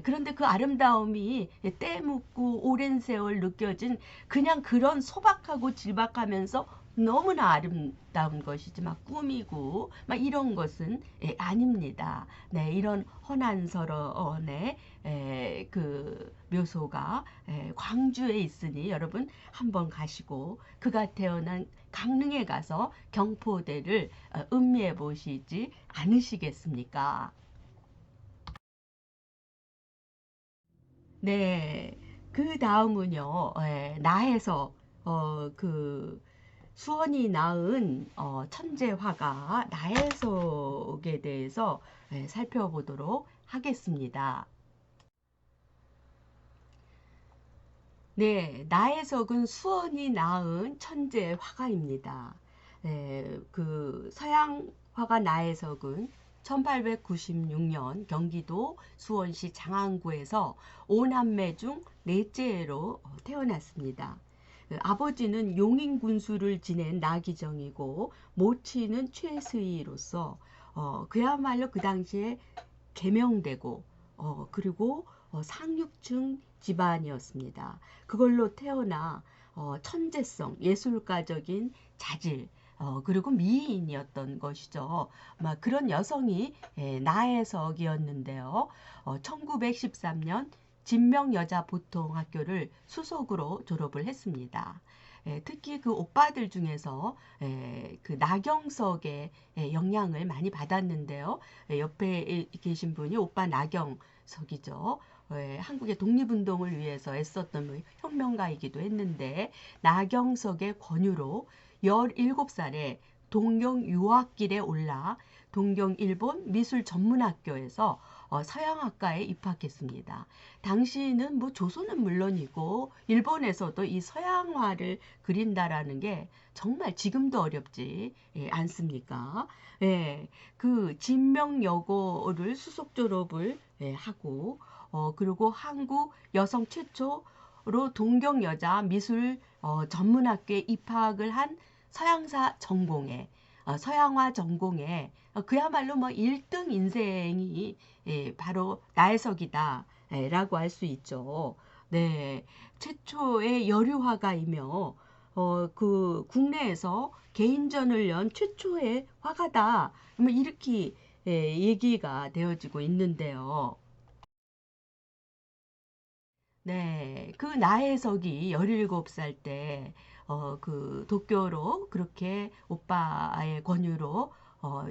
그런데 그 아름다움이 때 묻고 오랜 세월 느껴진 그냥 그런 소박하고 질박하면서 너무나 아름다운 것이지 막 꿈이고 막 이런 것은 아닙니다. 네, 이런 허난설원의 그 묘소가 광주에 있으니 여러분 한번 가시고 그가 태어난 강릉에 가서 경포대를 음미해 보시지 않으시겠습니까? 네, 그 다음은요, 나에서 그 수원이 낳은 천재 화가 나혜석에 대해서 살펴보도록 하겠습니다. 네, 나혜석은 수원이 낳은 천재 화가입니다. 그 서양 화가 나혜석은 1896년 경기도 수원시 장안구에서 5남매 중 넷째로 태어났습니다. 아버지는 용인 군수를 지낸 나기정이고 모친은 최스희로서 그야말로 그 당시에 개명되고 그리고 상류층 집안이었습니다. 그걸로 태어나 천재성, 예술가적인 자질, 그리고 미인이었던 것이죠. 그런 여성이 나혜석이었는데요. 1913년 진명여자보통학교를 수석으로 졸업을 했습니다. 특히 그 오빠들 중에서 그 나경석의 영향을 많이 받았는데요. 옆에 계신 분이 오빠 나경석이죠. 한국의 독립운동을 위해서 애썼던 혁명가이기도 했는데 나경석의 권유로 17살에 동경 유학길에 올라 동경 일본 미술전문학교에서 서양학과에 입학했습니다. 당시는 뭐 조선은 물론이고 일본에서도 이 서양화를 그린다라는 게 정말 지금도 어렵지 않습니까? 예, 그 진명여고를 수석 졸업을 하고 그리고 한국 여성 최초로 동경여자 미술 전문학교에 입학을 한 서양사 전공에 서양화 전공에 그야말로 뭐 1등 인생이 바로 나혜석이다 라고 할 수 있죠. 네, 최초의 여류화가이며 그 국내에서 개인전을 연 최초의 화가다. 뭐 이렇게 얘기가 되어지고 있는데요. 네, 그 나혜석이 17살 때, 그 도쿄로 그렇게 오빠의 권유로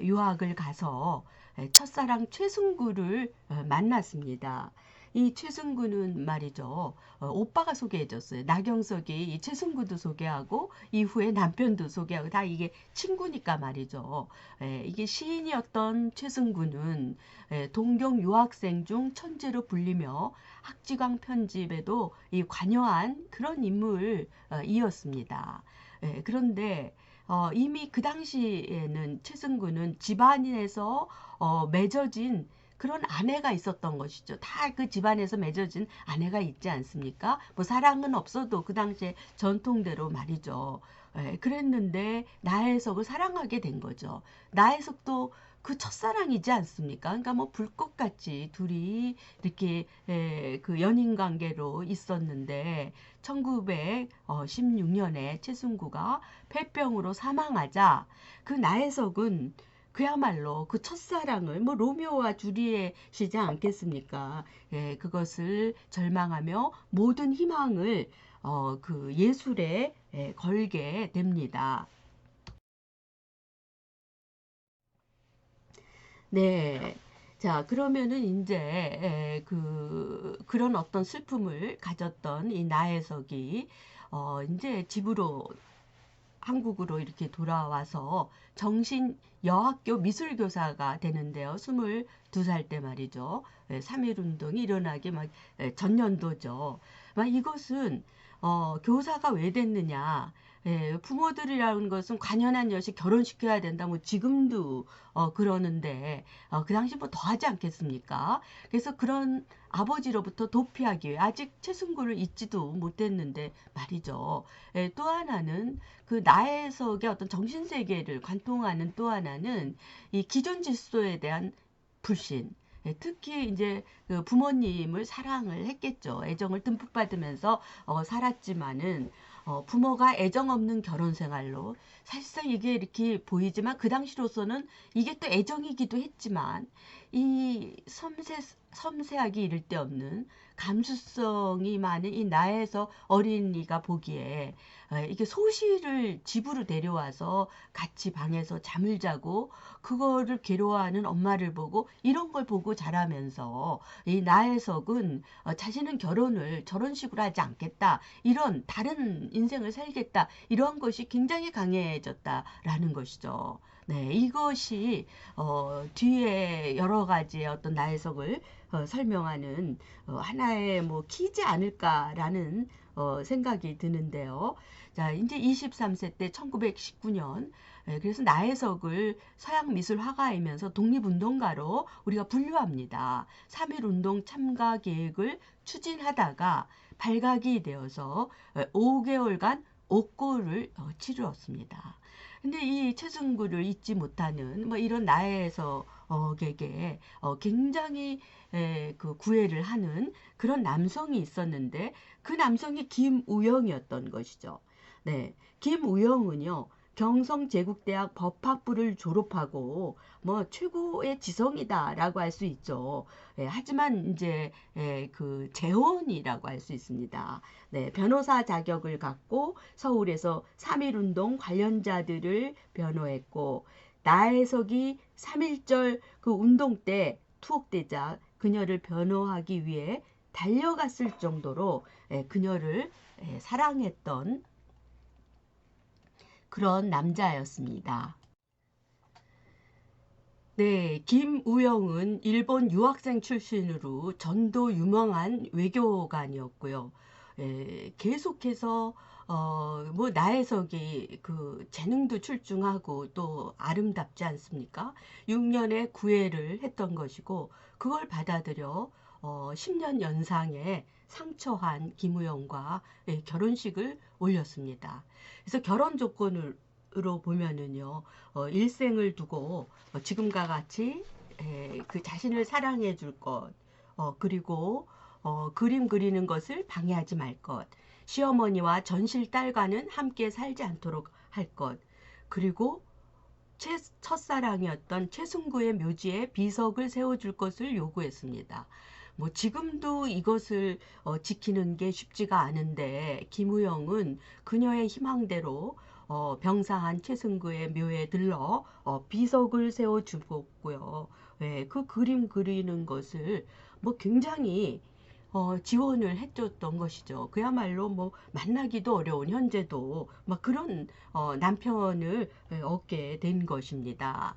유학을 가서 첫사랑 최승구를 만났습니다. 이 최승구는 말이죠. 오빠가 소개해줬어요. 나경석이 이 최승구도 소개하고 이후에 남편도 소개하고 다 이게 친구니까 말이죠. 이게 시인이었던 최승구는 동경 유학생 중 천재로 불리며 학지광 편집에도 이 관여한 그런 인물이었습니다. 그런데 이미 그 당시에는 최승구는 집안에서 맺어진 그런 아내가 있었던 것이죠. 다 그 집안에서 맺어진 아내가 있지 않습니까? 뭐 사랑은 없어도 그 당시에 전통대로 말이죠. 그랬는데 나혜석을 사랑하게 된 거죠. 나혜석도 그 첫사랑이지 않습니까? 그러니까 뭐 불꽃같이 둘이 이렇게 그 연인 관계로 있었는데 1916년에 최승구가 폐병으로 사망하자 그 나혜석은 그야말로 그 첫사랑을 뭐 로미오와 주리엣이지 않겠습니까? 예, 그것을 절망하며 모든 희망을 그 예술에 걸게 됩니다. 네. 자, 그러면은 이제 그런 어떤 슬픔을 가졌던 이 나혜석이 이제 집으로 한국으로 이렇게 돌아와서 정신여학교 미술교사가 되는데요. 22살 때 말이죠. 3.1운동이 일어나기 막 전년도죠. 막 이것은 교사가 왜 됐느냐. 부모들이라는 것은 관연한 여식 결혼시켜야 된다. 뭐 지금도 그러는데 그 당시 뭐 더하지 않겠습니까? 그래서 그런 아버지로부터 도피하기 위해 아직 최순구를 잊지도 못했는데 말이죠. 또 하나는 그 나혜석의 어떤 정신세계를 관통하는 또 하나는 이 기존 질서에 대한 불신. 특히 이제 그 부모님을 사랑을 했겠죠. 애정을 듬뿍 받으면서 살았지만은 부모가 애정 없는 결혼 생활로 사실상 이게 이렇게 보이지만 그 당시로서는 이게 또 애정이기도 했지만 이 섬세하기 이를 데 없는 감수성이 많은 이 나에서 어린이가 보기에 이게 소시를 집으로 데려와서 같이 방에서 잠을 자고 그거를 괴로워하는 엄마를 보고 이런 걸 보고 자라면서 이 나혜석은 자신은 결혼을 저런 식으로 하지 않겠다. 이런 다른 인생을 살겠다. 이런 것이 굉장히 강해졌다라는 것이죠. 네, 이것이 뒤에 여러 가지의 어떤 나혜석을 설명하는 하나의 뭐 키지 않을까라는 생각이 드는데요. 자, 이제 23세 때 1919년 그래서 나혜석을 서양 미술 화가이면서 독립운동가로 우리가 분류합니다. 3.1운동 참가 계획을 추진하다가 발각이 되어서 5개월간 옥고를 치루었습니다. 근데 이 최승구를 잊지 못하는 뭐 이런 나혜석에게 굉장히 그 구애를 하는 그런 남성이 있었는데 그 남성이 김우영이었던 것이죠. 네, 김우영은요. 경성제국대학 법학부를 졸업하고 뭐 최고의 지성이다라고 할 수 있죠. 하지만 이제 그 재혼이라고 할 수 있습니다. 네, 변호사 자격을 갖고 서울에서 3.1운동 관련자들을 변호했고 나혜석이 3.1절 그 운동 때 투옥되자 그녀를 변호하기 위해 달려갔을 정도로 그녀를 사랑했던 그런 남자였습니다. 네, 김우영은 일본 유학생 출신으로 전도 유명한 외교관이었고요. 계속해서 뭐 나혜석이 그 재능도 출중하고 또 아름답지 않습니까? 6년의 구애를 했던 것이고 그걸 받아들여 10년 연상의 상처한 김우영과 결혼식을 올렸습니다. 그래서 결혼 조건으로 보면은요, 일생을 두고 지금과 같이 그 자신을 사랑해 줄 것, 그리고 그림 그리는 것을 방해하지 말 것, 시어머니와 전실 딸과는 함께 살지 않도록 할 것, 그리고 첫사랑이었던 최승구의 묘지에 비석을 세워줄 것을 요구했습니다. 뭐 지금도 이것을 지키는 게 쉽지가 않은데 김우영은 그녀의 희망대로 병사한 최승구의 묘에 들러 비석을 세워주었고요. 그 그림 그리는 것을 뭐 굉장히 지원을 해줬던 것이죠. 그야말로 뭐 만나기도 어려운 현재도 막 그런 남편을 얻게 된 것입니다.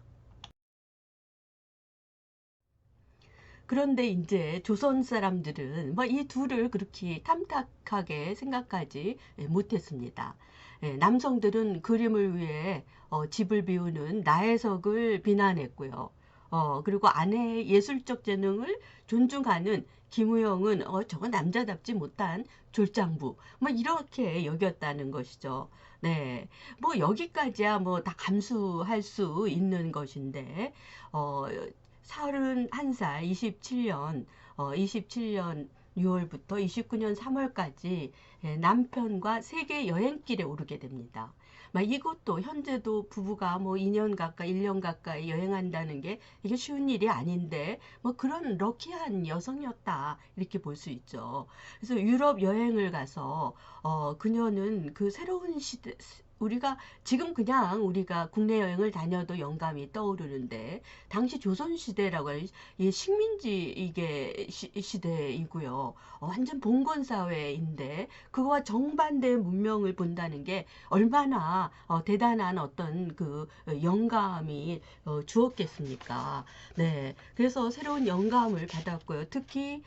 그런데 이제 조선 사람들은 뭐 이 둘을 그렇게 탐탁하게 생각하지 못했습니다. 남성들은 그림을 위해 집을 비우는 나혜석을 비난했고요. 그리고 아내의 예술적 재능을 존중하는 김우영은 저거 남자답지 못한 졸장부 뭐 이렇게 여겼다는 것이죠. 네, 뭐 여기까지야 뭐 다 감수할 수 있는 것인데 31살 27년 27년 6월부터 29년 3월까지 남편과 세계 여행길에 오르게 됩니다. 막 이것도 현재도 부부가 뭐 2년 가까이, 1년 가까이 여행한다는 게 이게 쉬운 일이 아닌데 뭐 그런 럭키한 여성이었다 이렇게 볼 수 있죠. 그래서 유럽 여행을 가서 그녀는 그 새로운 시대 우리가 지금 그냥 우리가 국내 여행을 다녀도 영감이 떠오르는데 당시 조선 시대라고 해요. 이 식민지 이게 시대이고요. 완전 봉건 사회인데 그거와 정반대의 문명을 본다는 게 얼마나 대단한 어떤 그 영감이 주었겠습니까? 네, 그래서 새로운 영감을 받았고요. 특히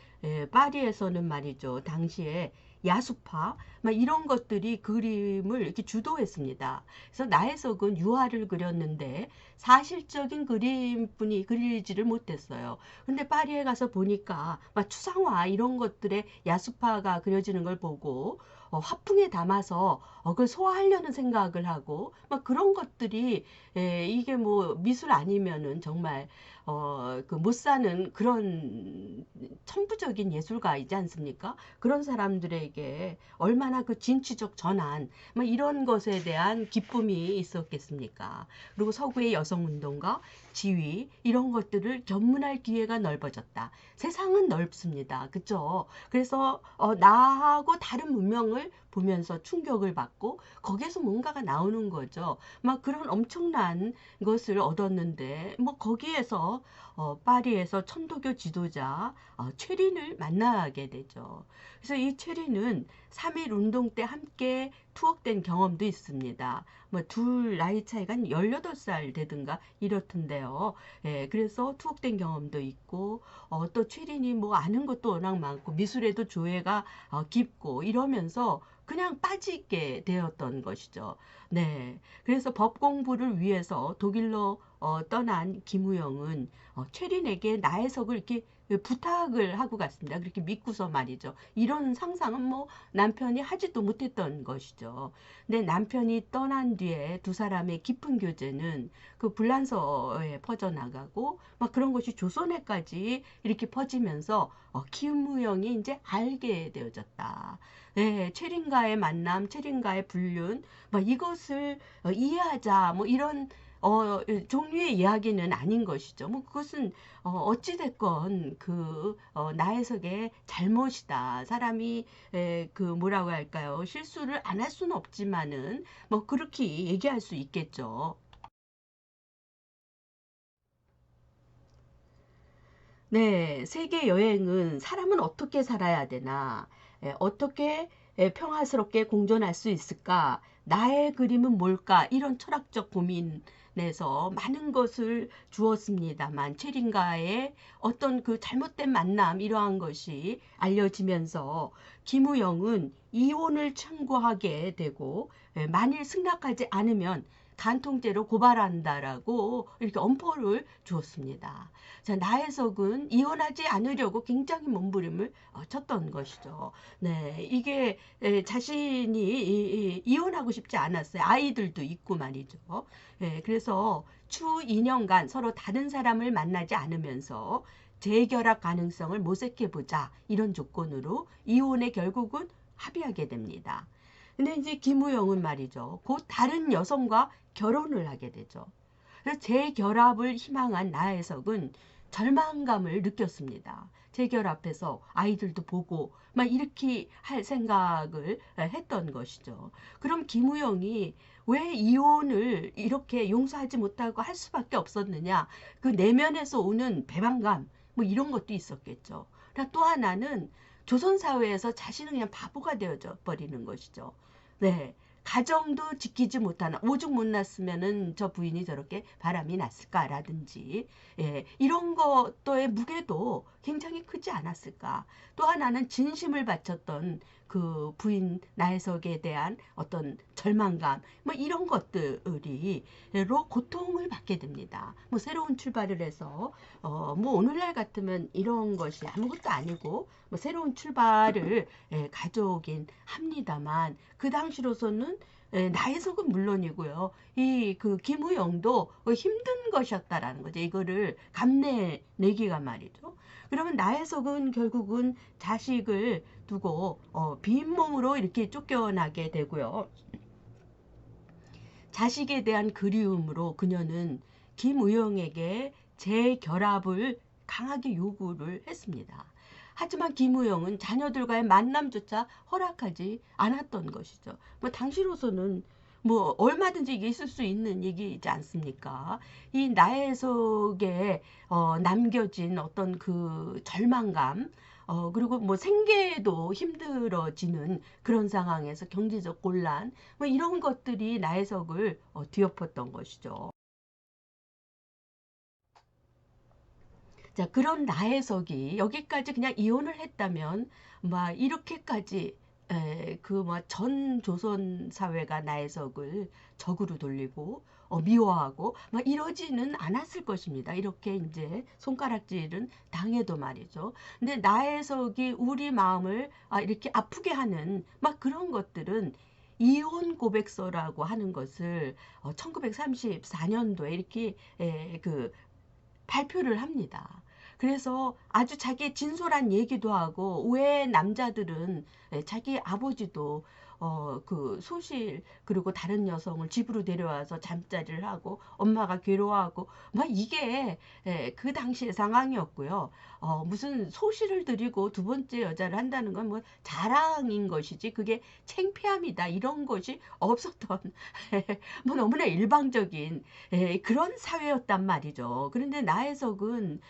파리에서는 말이죠. 당시에 야수파 막 이런 것들이 그림을 이렇게 주도했습니다. 그래서 나혜석은 유화를 그렸는데 사실적인 그림뿐이 그리지를 못했어요. 근데 파리에 가서 보니까 막 추상화 이런 것들의 야수파가 그려지는 걸 보고 화풍에 담아서 그걸 소화하려는 생각을 하고 막 그런 것들이 이게 뭐 미술 아니면은 정말 그 못 사는 그런 천부적인 예술가이지 않습니까? 그런 사람들에게 얼마나 그 진취적 전환, 뭐 이런 것에 대한 기쁨이 있었겠습니까? 그리고 서구의 여성운동가, 지위, 이런 것들을 견문할 기회가 넓어졌다. 세상은 넓습니다. 그죠? 그래서 나하고 다른 문명을 보면서 충격을 받고 거기에서 뭔가가 나오는 거죠. 막 그런 엄청난 것을 얻었는데 뭐 거기에서 파리에서 천도교 지도자 최린을 만나게 되죠. 그래서 이 최린은 3.1 운동 때 함께 투옥된 경험도 있습니다. 뭐 둘 나이 차이가 한 18살 되든가 이렇던데요. 예, 그래서 투옥된 경험도 있고 또 최린이 뭐 아는 것도 워낙 많고 미술에도 조예가 깊고 이러면서 그냥 빠지게 되었던 것이죠. 네. 그래서 법 공부를 위해서 독일로 떠난 김우영은 최린에게 나혜석을 이렇게 부탁을 하고 갔습니다. 그렇게 믿고서 말이죠. 이런 상상은 뭐 남편이 하지도 못했던 것이죠. 근데 남편이 떠난 뒤에 두 사람의 깊은 교제는 그 불란서에 퍼져나가고 막 그런 것이 조선에까지 이렇게 퍼지면서 김우영이 이제 알게 되어졌다. 네, 체린과의 만남, 체린과의 불륜, 막 이것을 이해하자, 뭐 이런 종류의 이야기는 아닌 것이죠. 뭐 그것은 어찌됐건 그 나혜석의 잘못이다. 사람이 그 뭐라고 할까요? 실수를 안 할 수는 없지만은 뭐 그렇게 얘기할 수 있겠죠. 네, 세계 여행은 사람은 어떻게 살아야 되나, 어떻게 평화스럽게 공존할 수 있을까, 나의 그림은 뭘까, 이런 철학적 고민에서 많은 것을 주었습니다만, 체린과의 어떤 그 잘못된 만남, 이러한 것이 알려지면서 김우영은 이혼을 청구하게 되고, 만일 승낙하지 않으면 간통죄로 고발한다라고 이렇게 엄포를 주었습니다. 자, 나혜석은 이혼하지 않으려고 굉장히 몸부림을 쳤던 것이죠. 네, 이게 자신이 이혼하고 싶지 않았어요. 아이들도 있고 말이죠. 그래서 추 2년간 서로 다른 사람을 만나지 않으면서 재결합 가능성을 모색해 보자 이런 조건으로 이혼에 결국은 합의하게 됩니다. 근데 이제 김우영은 말이죠. 곧 다른 여성과 결혼을 하게 되죠. 그래서 재결합을 희망한 나혜석은 절망감을 느꼈습니다. 재결합해서 아이들도 보고 막 이렇게 할 생각을 했던 것이죠. 그럼 김우영이 왜 이혼을 이렇게 용서하지 못하고 할 수밖에 없었느냐? 그 내면에서 오는 배반감 뭐 이런 것도 있었겠죠. 또 하나는 조선 사회에서 자신은 그냥 바보가 되어져 버리는 것이죠. 네. 가정도 지키지 못하는 오죽 못났으면은 저 부인이 저렇게 바람이 났을까라든지 이런 것도의 무게도 굉장히 크지 않았을까. 또 하나는 진심을 바쳤던 그 부인 나혜석에 대한 어떤 절망감, 뭐 이런 것들이로 고통을 받게 됩니다. 뭐 새로운 출발을 해서 뭐 오늘날 같으면 이런 것이 아무것도 아니고 뭐 새로운 출발을 가져오긴 합니다만, 그 당시로서는 나혜석은 물론이고요. 이 그 김우영도 힘든 것이었다라는 거죠. 이거를 감내내기가 말이죠. 그러면 나혜석은 결국은 자식을 두고 빈몸으로 이렇게 쫓겨나게 되고요. 자식에 대한 그리움으로 그녀는 김우영에게 재결합을 강하게 요구를 했습니다. 하지만 김우영은 자녀들과의 만남조차 허락하지 않았던 것이죠. 뭐 당시로서는 뭐 얼마든지 이게 있을 수 있는 얘기이지 않습니까? 이 나혜석에 남겨진 어떤 그 절망감, 그리고 뭐 생계도 힘들어지는 그런 상황에서 경제적 곤란, 뭐 이런 것들이 나혜석을 뒤엎었던 것이죠. 자, 그런 나혜석이 여기까지 그냥 이혼을 했다면 막 이렇게까지 그 뭐 전 조선 사회가 나혜석을 적으로 돌리고 미워하고 막 이러지는 않았을 것입니다. 이렇게 이제 손가락질은 당해도 말이죠. 근데 나혜석이 우리 마음을 이렇게 아프게 하는 막 그런 것들은 이혼 고백서라고 하는 것을 1934년도에 이렇게 그 발표를 합니다. 그래서 아주 자기 진솔한 얘기도 하고, 왜 남자들은 자기 아버지도 그 소실, 그리고 다른 여성을 집으로 데려와서 잠자리를 하고 엄마가 괴로워하고 막 이게 그 당시의 상황이었고요. 무슨 소실을 들이고 두 번째 여자를 한다는 건 뭐 자랑인 것이지 그게 창피함이다 이런 것이 없었던 뭐 너무나 일방적인 그런 사회였단 말이죠. 그런데 나혜석은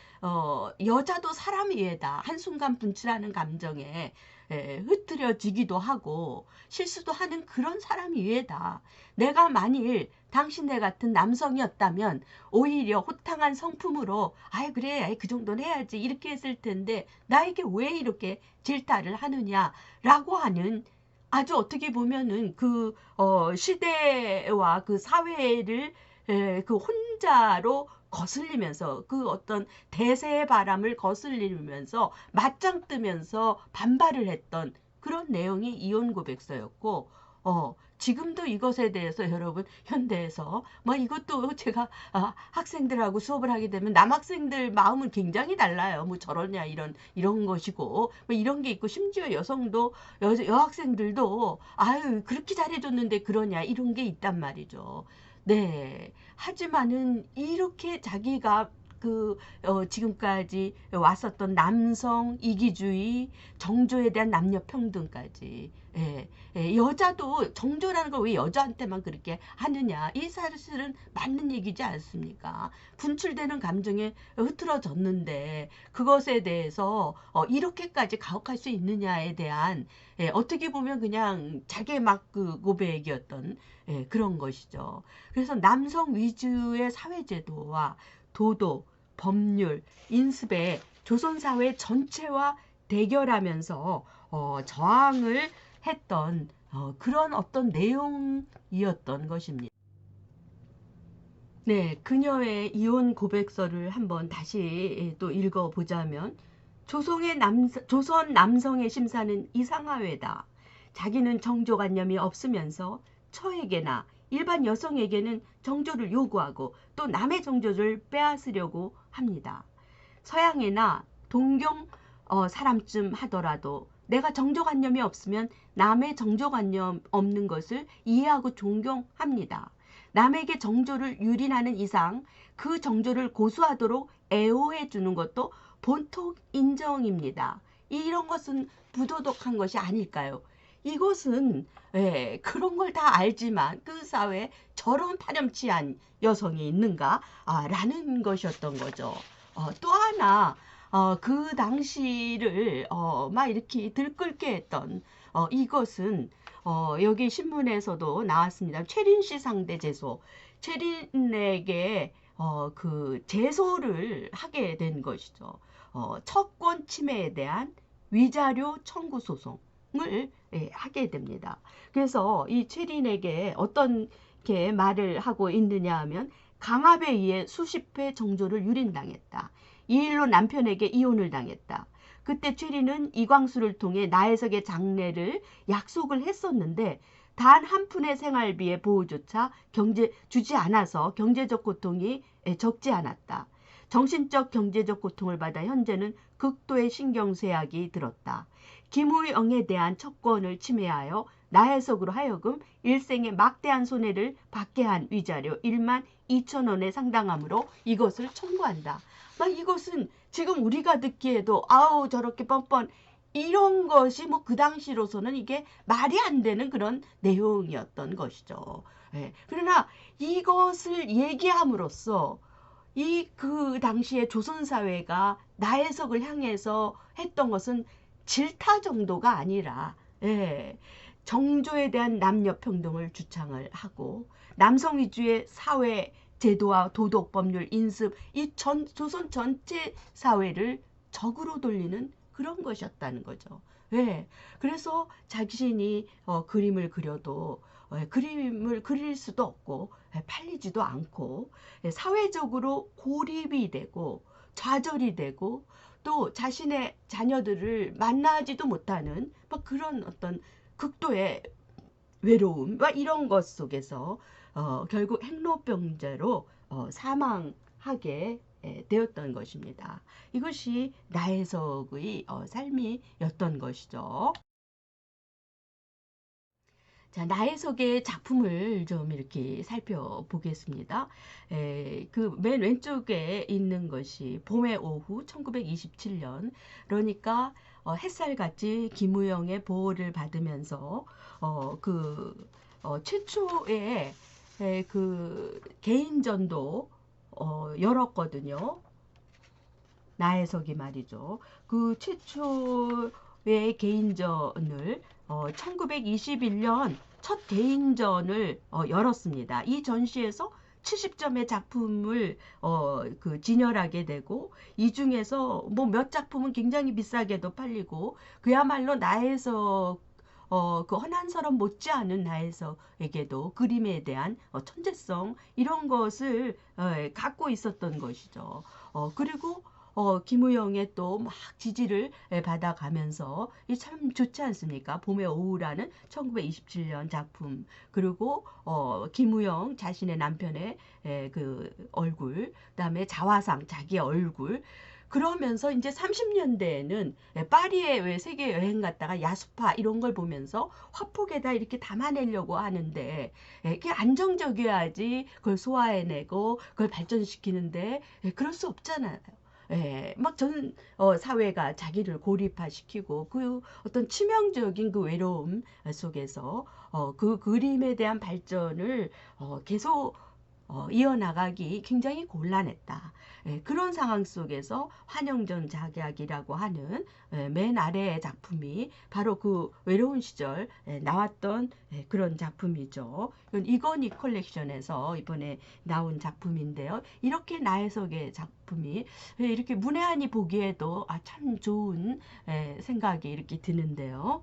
여자도 사람 이외다. 한순간 분출하는 감정에 흐트려지기도 하고 실수도 하는 그런 사람 이외다. 내가 만일 당신네 같은 남성이었다면 오히려 호탕한 성품으로 아이 그래 아이 그 정도는 해야지 이렇게 했을 텐데 나에게 왜 이렇게 질타를 하느냐라고 하는, 아주 어떻게 보면은 그 시대와 그 사회를 그 혼자로 거슬리면서 그 어떤 대세의 바람을 거슬리면서 맞짱 뜨면서 반발을 했던 그런 내용이 이혼 고백서였고, 지금도 이것에 대해서 여러분 현대에서 뭐 이것도 제가 학생들하고 수업을 하게 되면 남학생들 마음은 굉장히 달라요. 뭐 저러냐 이런 것이고 뭐 이런 게 있고, 심지어 여성도 여학생들도 아유 그렇게 잘해줬는데 그러냐 이런 게 있단 말이죠. 네. 하지만은 이렇게 자기가 그 지금까지 왔었던 남성 이기주의, 정조에 대한 남녀 평등까지, 여자도 정조라는 걸 왜 여자한테만 그렇게 하느냐, 이 사실은 맞는 얘기지 않습니까? 분출되는 감정에 흐트러졌는데 그것에 대해서 이렇게까지 가혹할 수 있느냐에 대한 어떻게 보면 그냥 자기 막 그 고백이었던 그런 것이죠. 그래서 남성 위주의 사회제도와 도덕, 법률, 인습에 조선사회 전체와 대결하면서 저항을 했던 그런 어떤 내용이었던 것입니다. 네, 그녀의 이혼 고백서를 한번 다시 또 읽어보자면, 조선 남성의 심사는 이상하외다. 자기는 정조관념이 없으면서 처에게나 일반 여성에게는 정조를 요구하고 또 남의 정조를 빼앗으려고 합니다. 서양이나 동경 사람쯤 하더라도 내가 정조관념이 없으면 남의 정조관념 없는 것을 이해하고 존경합니다. 남에게 정조를 유린하는 이상 그 정조를 고수하도록 애호해 주는 것도 본토 인정입니다. 이런 것은 부도덕한 것이 아닐까요? 이것은 그런 걸 다 알지만 그 사회에 저런 파렴치한 여성이 있는가? 라는 것이었던 거죠. 또 하나 그 당시를 막 이렇게 들끓게 했던 이것은 여기 신문에서도 나왔습니다. 최린씨 상대 제소. 최린에게 그 제소를 하게 된 것이죠. 척권 침해에 대한 위자료 청구 소송. 하게 됩니다. 그래서 이 최린에게 어떤 게 말을 하고 있느냐 하면 강압에 의해 수십 회 정조를 유린당했다. 이 일로 남편에게 이혼을 당했다. 그때 최린은 이광수를 통해 나혜석의 장례를 약속을 했었는데 단 한 푼의 생활비의 보호조차 주지 않아서 경제적 고통이 적지 않았다. 정신적 경제적 고통을 받아 현재는 극도의 신경쇠약이 들었다. 김우영에 대한 척권을 침해하여 나혜석으로 하여금 일생에 막대한 손해를 받게 한 위자료 1만 2천 원에 상당하므로 이것을 청구한다. 이것은 지금 우리가 듣기에도 아우 저렇게 뻔뻔 이런 것이 뭐 그 당시로서는 이게 말이 안 되는 그런 내용이었던 것이죠. 그러나 이것을 얘기함으로써 그 당시에 조선사회가 나혜석을 향해서 했던 것은 질타 정도가 아니라 정조에 대한 남녀 평등을 주창을 하고 남성 위주의 사회 제도와 도덕 법률 인습 이 조선 전체 사회를 적으로 돌리는 그런 것이었다는 거죠. 그래서 자신이 그림을 그려도 그림을 그릴 수도 없고 팔리지도 않고 사회적으로 고립이 되고 좌절이 되고 또 자신의 자녀들을 만나지도 못하는 그런 어떤 극도의 외로움 이런 것 속에서 결국 행로병자로 사망하게 되었던 것입니다. 이것이 나혜석의 삶이었던 것이죠. 자, 나혜석의 작품을 좀 이렇게 살펴보겠습니다. 그 맨 왼쪽에 있는 것이 봄의 오후 1927년 그러니까 햇살같이 김우영의 보호를 받으면서 최초의 그 개인전도 열었거든요. 나혜석이 말이죠. 그 최초의 개인전을 1921년 첫 개인전을 열었습니다. 이 전시에서 70점의 작품을 진열하게 되고 이 중에서 뭐 몇 작품은 굉장히 비싸게도 팔리고 그야말로 나혜석 그 허난사람 못지않은 나혜석에게도 그림에 대한 천재성 이런 것을 갖고 있었던 것이죠. 그리고 김우영의 또 막 지지를 받아가면서 이 참 좋지 않습니까? 봄의 오후라는 1927년 작품 그리고 김우영 자신의 남편의 그 얼굴 그다음에 자화상 자기의 얼굴 그러면서 이제 30년대에는 파리에 왜 세계 여행 갔다가 야수파 이런 걸 보면서 화폭에다 이렇게 담아내려고 하는데 이게 안정적이어야지 그걸 소화해내고 그걸 발전시키는데 그럴 수 없잖아요. 막 전 사회가 자기를 고립화시키고 그 어떤 치명적인 그 외로움 속에서 그 그림에 대한 발전을 계속 이어나가기 굉장히 곤란했다. 그런 상황 속에서 환영전 작약이라고 하는 맨 아래의 작품이 바로 그 외로운 시절 나왔던 그런 작품이죠. 이건희 컬렉션에서 이번에 나온 작품인데요. 이렇게 나혜석의 작품이 이렇게 문외한이 보기에도 참 좋은 생각이 이렇게 드는데요.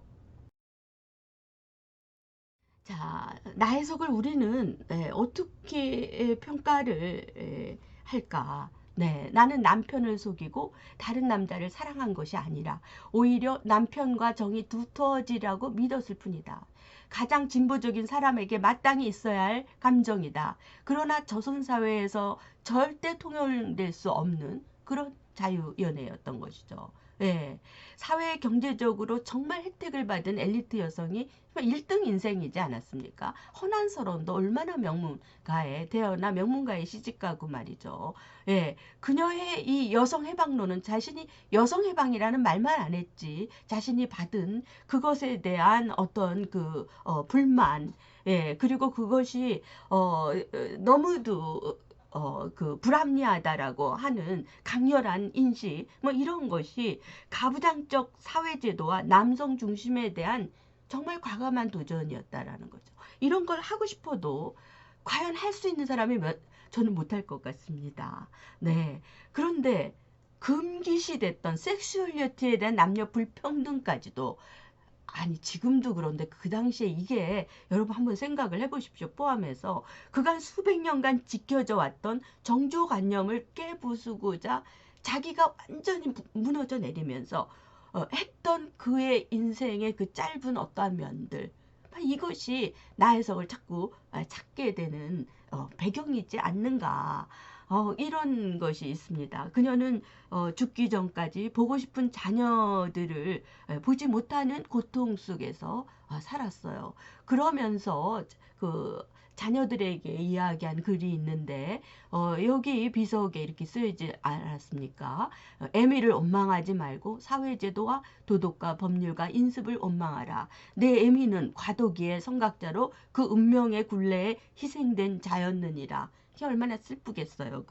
자, 나혜석을 우리는 어떻게 평가를 할까? 네, 나는 남편을 속이고 다른 남자를 사랑한 것이 아니라 오히려 남편과 정이 두터워지라고 믿었을 뿐이다. 가장 진보적인 사람에게 마땅히 있어야 할 감정이다. 그러나 조선사회에서 절대 통용될 수 없는 그런 자유연애였던 것이죠. 예, 사회 경제적으로 정말 혜택을 받은 엘리트 여성이 1등 인생이지 않았습니까? 허난서론도 얼마나 명문가에 태어나 명문가에 시집가고 말이죠. 예, 그녀의 이 여성 해방론은 자신이 여성 해방이라는 말만 안 했지 자신이 받은 그것에 대한 어떤 그 불만 그리고 그것이 너무도 그 불합리하다라고 하는 강렬한 인식 뭐 이런 것이 가부장적 사회제도와 남성 중심에 대한 정말 과감한 도전이었다라는 거죠. 이런 걸 하고 싶어도 과연 할 수 있는 사람이 저는 못할 것 같습니다. 네. 그런데 금기시됐던 섹슈얼리티에 대한 남녀 불평등까지도 아니 지금도 그런데 그 당시에 이게 여러분 한번 생각을 해보십시오. 포함해서 그간 수백 년간 지켜져 왔던 정조관념을 깨부수고자 자기가 완전히 무너져 내리면서 했던 그의 인생의 그 짧은 어떠한 면들, 이것이 나 해석을 자꾸 찾게 되는 배경이지 않는가. 이런 것이 있습니다. 그녀는 죽기 전까지 보고 싶은 자녀들을 보지 못하는 고통 속에서 살았어요. 그러면서 그 자녀들에게 이야기한 글이 있는데 여기 비석에 이렇게 쓰여있지 않았습니까? 애미를 원망하지 말고 사회제도와 도덕과 법률과 인습을 원망하라. 내 애미는 과도기의 성각자로 그 운명의 굴레에 희생된 자였느니라. 이게 얼마나 슬프겠어요.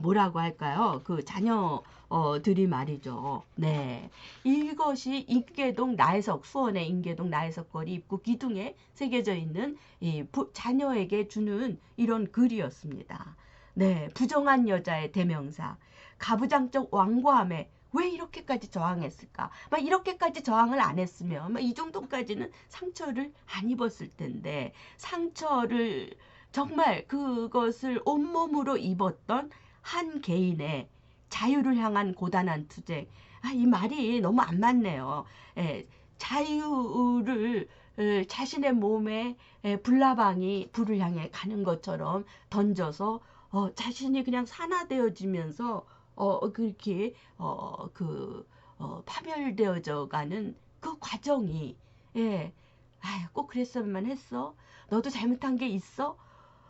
뭐라고 할까요? 그 자녀들이 말이죠. 네. 이것이 인계동 나해석, 수원의 인계동 나해석 거리 입구 기둥에 새겨져 있는 이 자녀에게 주는 이런 글이었습니다. 네. 부정한 여자의 대명사. 가부장적 완고함에 왜 이렇게까지 저항했을까? 막 이렇게까지 저항을 안 했으면 막 이 정도까지는 상처를 안 입었을 텐데 상처를 정말 그것을 온몸으로 입었던 한 개인의 자유를 향한 고단한 투쟁. 이 말이 너무 안 맞네요. 자유를 자신의 몸에 불나방이 불을 향해 가는 것처럼 던져서 자신이 그냥 산화되어지면서 그렇게 파멸되어져 가는 그 과정이 꼭 그랬으면 했어. 너도 잘못한 게 있어?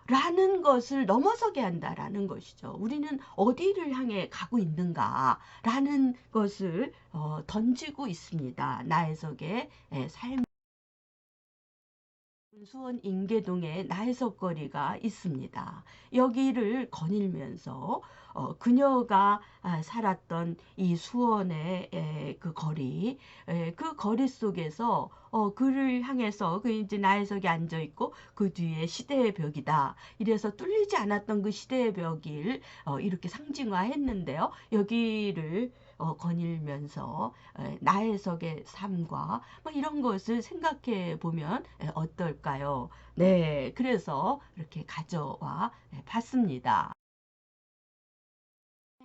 라는 것을 넘어서게 한다라는 것이죠. 우리는 어디를 향해 가고 있는가 라는 것을 던지고 있습니다. 나혜석의 삶. 수원 인계동에 나해석거리가 있습니다. 여기를 거닐면서 그녀가 살았던 이 수원의 그 거리, 그 거리 속에서 그를 향해서 그 이제 나해석이 앉아 있고 그 뒤에 시대의 벽이다. 이래서 뚫리지 않았던 그 시대의 벽을 이렇게 상징화했는데요. 여기를 거닐면서 나해석의 삶과 뭐 이런 것을 생각해 보면 어떨까요? 네, 그래서 이렇게 가져와 봤습니다.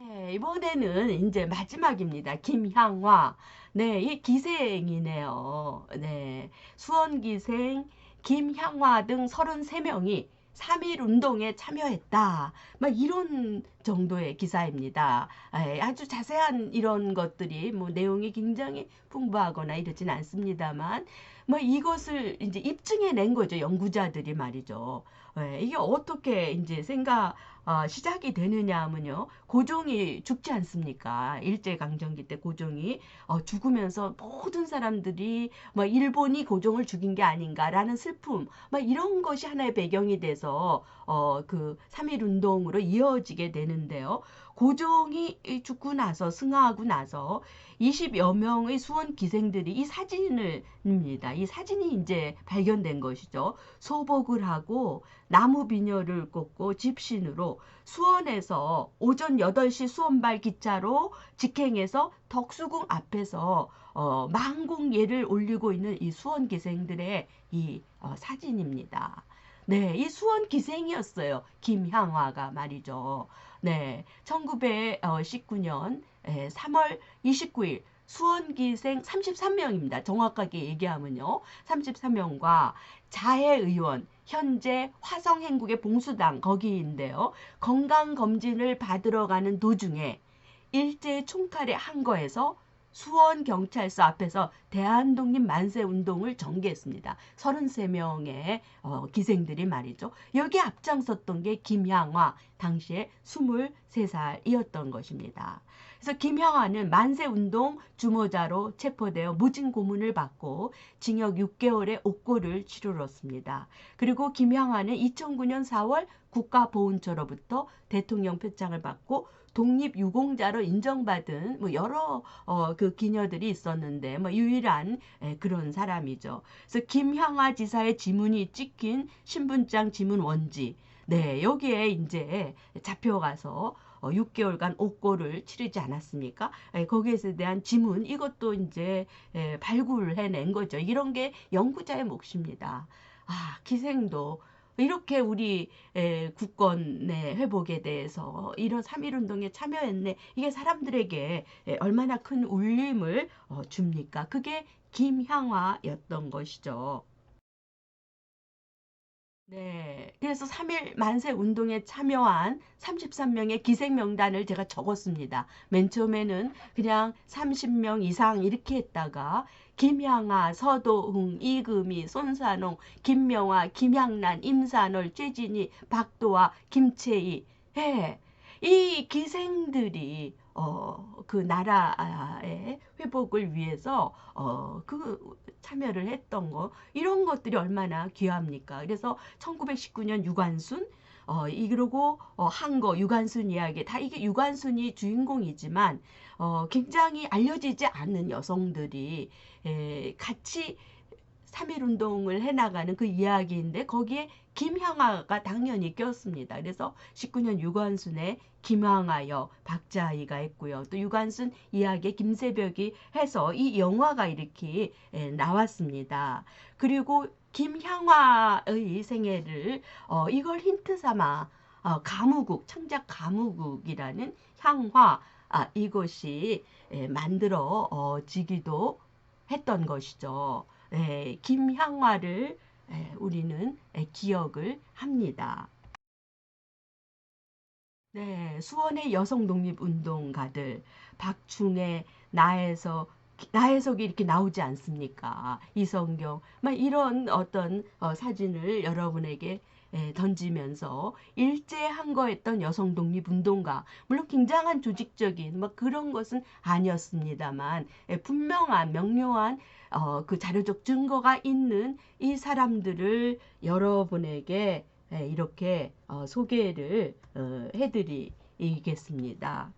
네, 이번에는 이제 마지막입니다. 김향화. 네, 이 기생이네요. 네, 수원기생 김향화 등 33명이 3.1 운동에 참여했다. 막 이런 정도의 기사입니다. 아주 자세한 이런 것들이 뭐 내용이 굉장히 풍부하거나 이러진 않습니다만 뭐 이것을 이제 입증해 낸 거죠. 연구자들이 말이죠. 이게 어떻게 이제 시작이 되느냐 하면요. 고종이 죽지 않습니까? 일제강점기 때 고종이 죽으면서 모든 사람들이 뭐 일본이 고종을 죽인 게 아닌가라는 슬픔, 막 이런 것이 하나의 배경이 돼서 그 3.1 운동으로 이어지게 되는데요. 고종이 죽고 나서 승하하고 나서 20여 명의 수원 기생들이 이 사진입니다. 이 사진이 이제 발견된 것이죠. 소복을 하고 나무 비녀를 꽂고 집신으로 수원에서 오전 8시 수원발 기차로 직행해서 덕수궁 앞에서 망공예를 올리고 있는 이 수원 기생들의 이 사진입니다. 네, 이 수원 기생이었어요. 김향화가 말이죠. 네, 1919년 3월 29일 수원기생 33명입니다. 정확하게 얘기하면요. 33명과 자해의원, 현재 화성행국의 봉수당 거기인데요. 건강검진을 받으러 가는 도중에 일제 총칼에 항거해서 수원경찰서 앞에서 대한독립 만세운동을 전개했습니다. 33명의 기생들이 말이죠. 여기 앞장섰던 게 김향화, 당시에 23살이었던 것입니다. 그래서 김향화는 만세운동 주모자로 체포되어 무진 고문을 받고 징역 6개월의 옥고를 치르렀습니다. 그리고 김향화는 2009년 4월 국가보훈처로부터 대통령 표창을 받고 독립유공자로 인정받은 뭐 여러 그 기녀들이 있었는데 뭐 유일한 그런 사람이죠. 그래서 김향화 지사의 지문이 찍힌 신분장 지문 원지. 네, 여기에 이제 잡혀가서 6개월간 옥고를 치르지 않았습니까? 거기에 대한 지문 이것도 이제 발굴해낸 거죠. 이런 게 연구자의 몫입니다. 기생도 이렇게 우리 국권의 회복에 대해서 이런 3.1운동에 참여했네. 이게 사람들에게 얼마나 큰 울림을 줍니까? 그게 김향화였던 것이죠. 네. 그래서 3일 만세 운동에 참여한 33명의 기생 명단을 제가 적었습니다. 맨 처음에는 그냥 30명 이상 이렇게 했다가 김향아, 서도흥, 이금희, 손산홍, 김명화, 김향란, 임산월, 최진희, 박도화, 김채희. 예. 이 기생들이 그 나라의 회복을 위해서 그 참여를 했던 거 이런 것들이 얼마나 귀합니까? 그래서 1919년 유관순 이러고 한거 유관순 이야기 다 이게 유관순이 주인공이지만 굉장히 알려지지 않는 여성들이 같이 3.1 운동을 해나가는 그 이야기인데 거기에 김향아가 당연히 꼈습니다. 그래서 19년 유관순의 김향아역 박자희가 했고요. 또 유관순 이야기에 김새벽이 해서 이 영화가 이렇게 나왔습니다. 그리고 김향화의 생애를 이걸 힌트 삼아 가무국 창작 가무국이라는 향화 이것이 만들어지기도 했던 것이죠. 김향화를 우리는 기억을 합니다. 네, 수원의 여성 독립운동가들 박충의 나혜석이 이렇게 나오지 않습니까? 이성경 막 이런 어떤 사진을 여러분에게 던지면서 일제항거했던 여성 독립운동가 물론 굉장한 조직적인 뭐 그런 것은 아니었습니다만 분명한 명료한 그 자료적 증거가 있는 이 사람들을 여러분에게 이렇게 소개를 해드리겠습니다.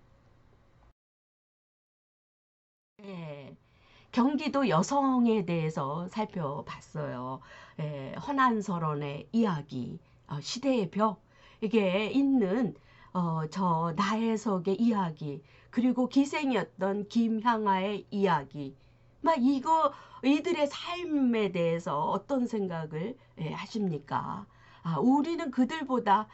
네. 경기도 여성에 대해서 살펴봤어요. 허난설원의 이야기, 시대의 벽, 이게 있는 저 나혜석의 이야기, 그리고 기생이었던 김향아의 이야기, 막 이들의 삶에 대해서 어떤 생각을 하십니까? 우리는 그들보다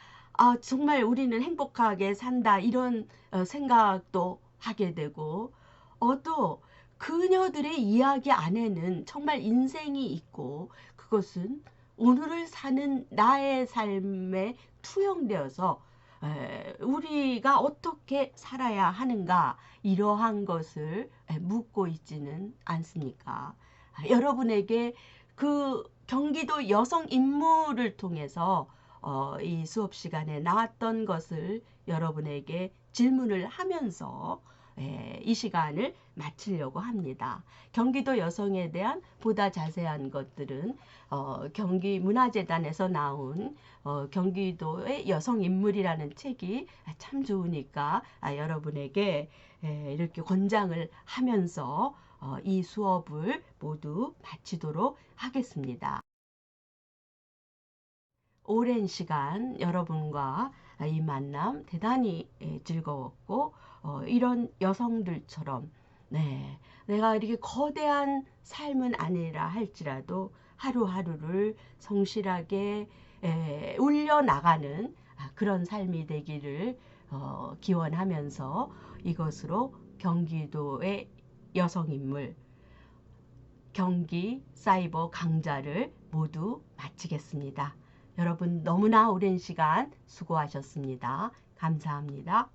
정말 우리는 행복하게 산다 이런 생각도 하게 되고 또 그녀들의 이야기 안에는 정말 인생이 있고 그것은 오늘을 사는 나의 삶에 투영되어서 우리가 어떻게 살아야 하는가 이러한 것을 묻고 있지는 않습니까? 여러분에게 그 경기도 여성 인물을 통해서 이 수업 시간에 나왔던 것을 여러분에게 질문을 하면서 이 시간을 마치려고 합니다. 경기도 여성에 대한 보다 자세한 것들은 경기문화재단에서 나온 경기도의 여성인물이라는 책이 참 좋으니까 여러분에게 이렇게 권장을 하면서 이 수업을 모두 마치도록 하겠습니다. 오랜 시간 여러분과 이 만남 대단히 즐거웠고 이런 여성들처럼 내가 이렇게 거대한 삶은 아니라 할지라도 하루하루를 성실하게 울려나가는 그런 삶이 되기를 기원하면서 이것으로 경기도의 여성인물 경기 사이버 강좌를 모두 마치겠습니다. 여러분 너무나 오랜 시간 수고하셨습니다. 감사합니다.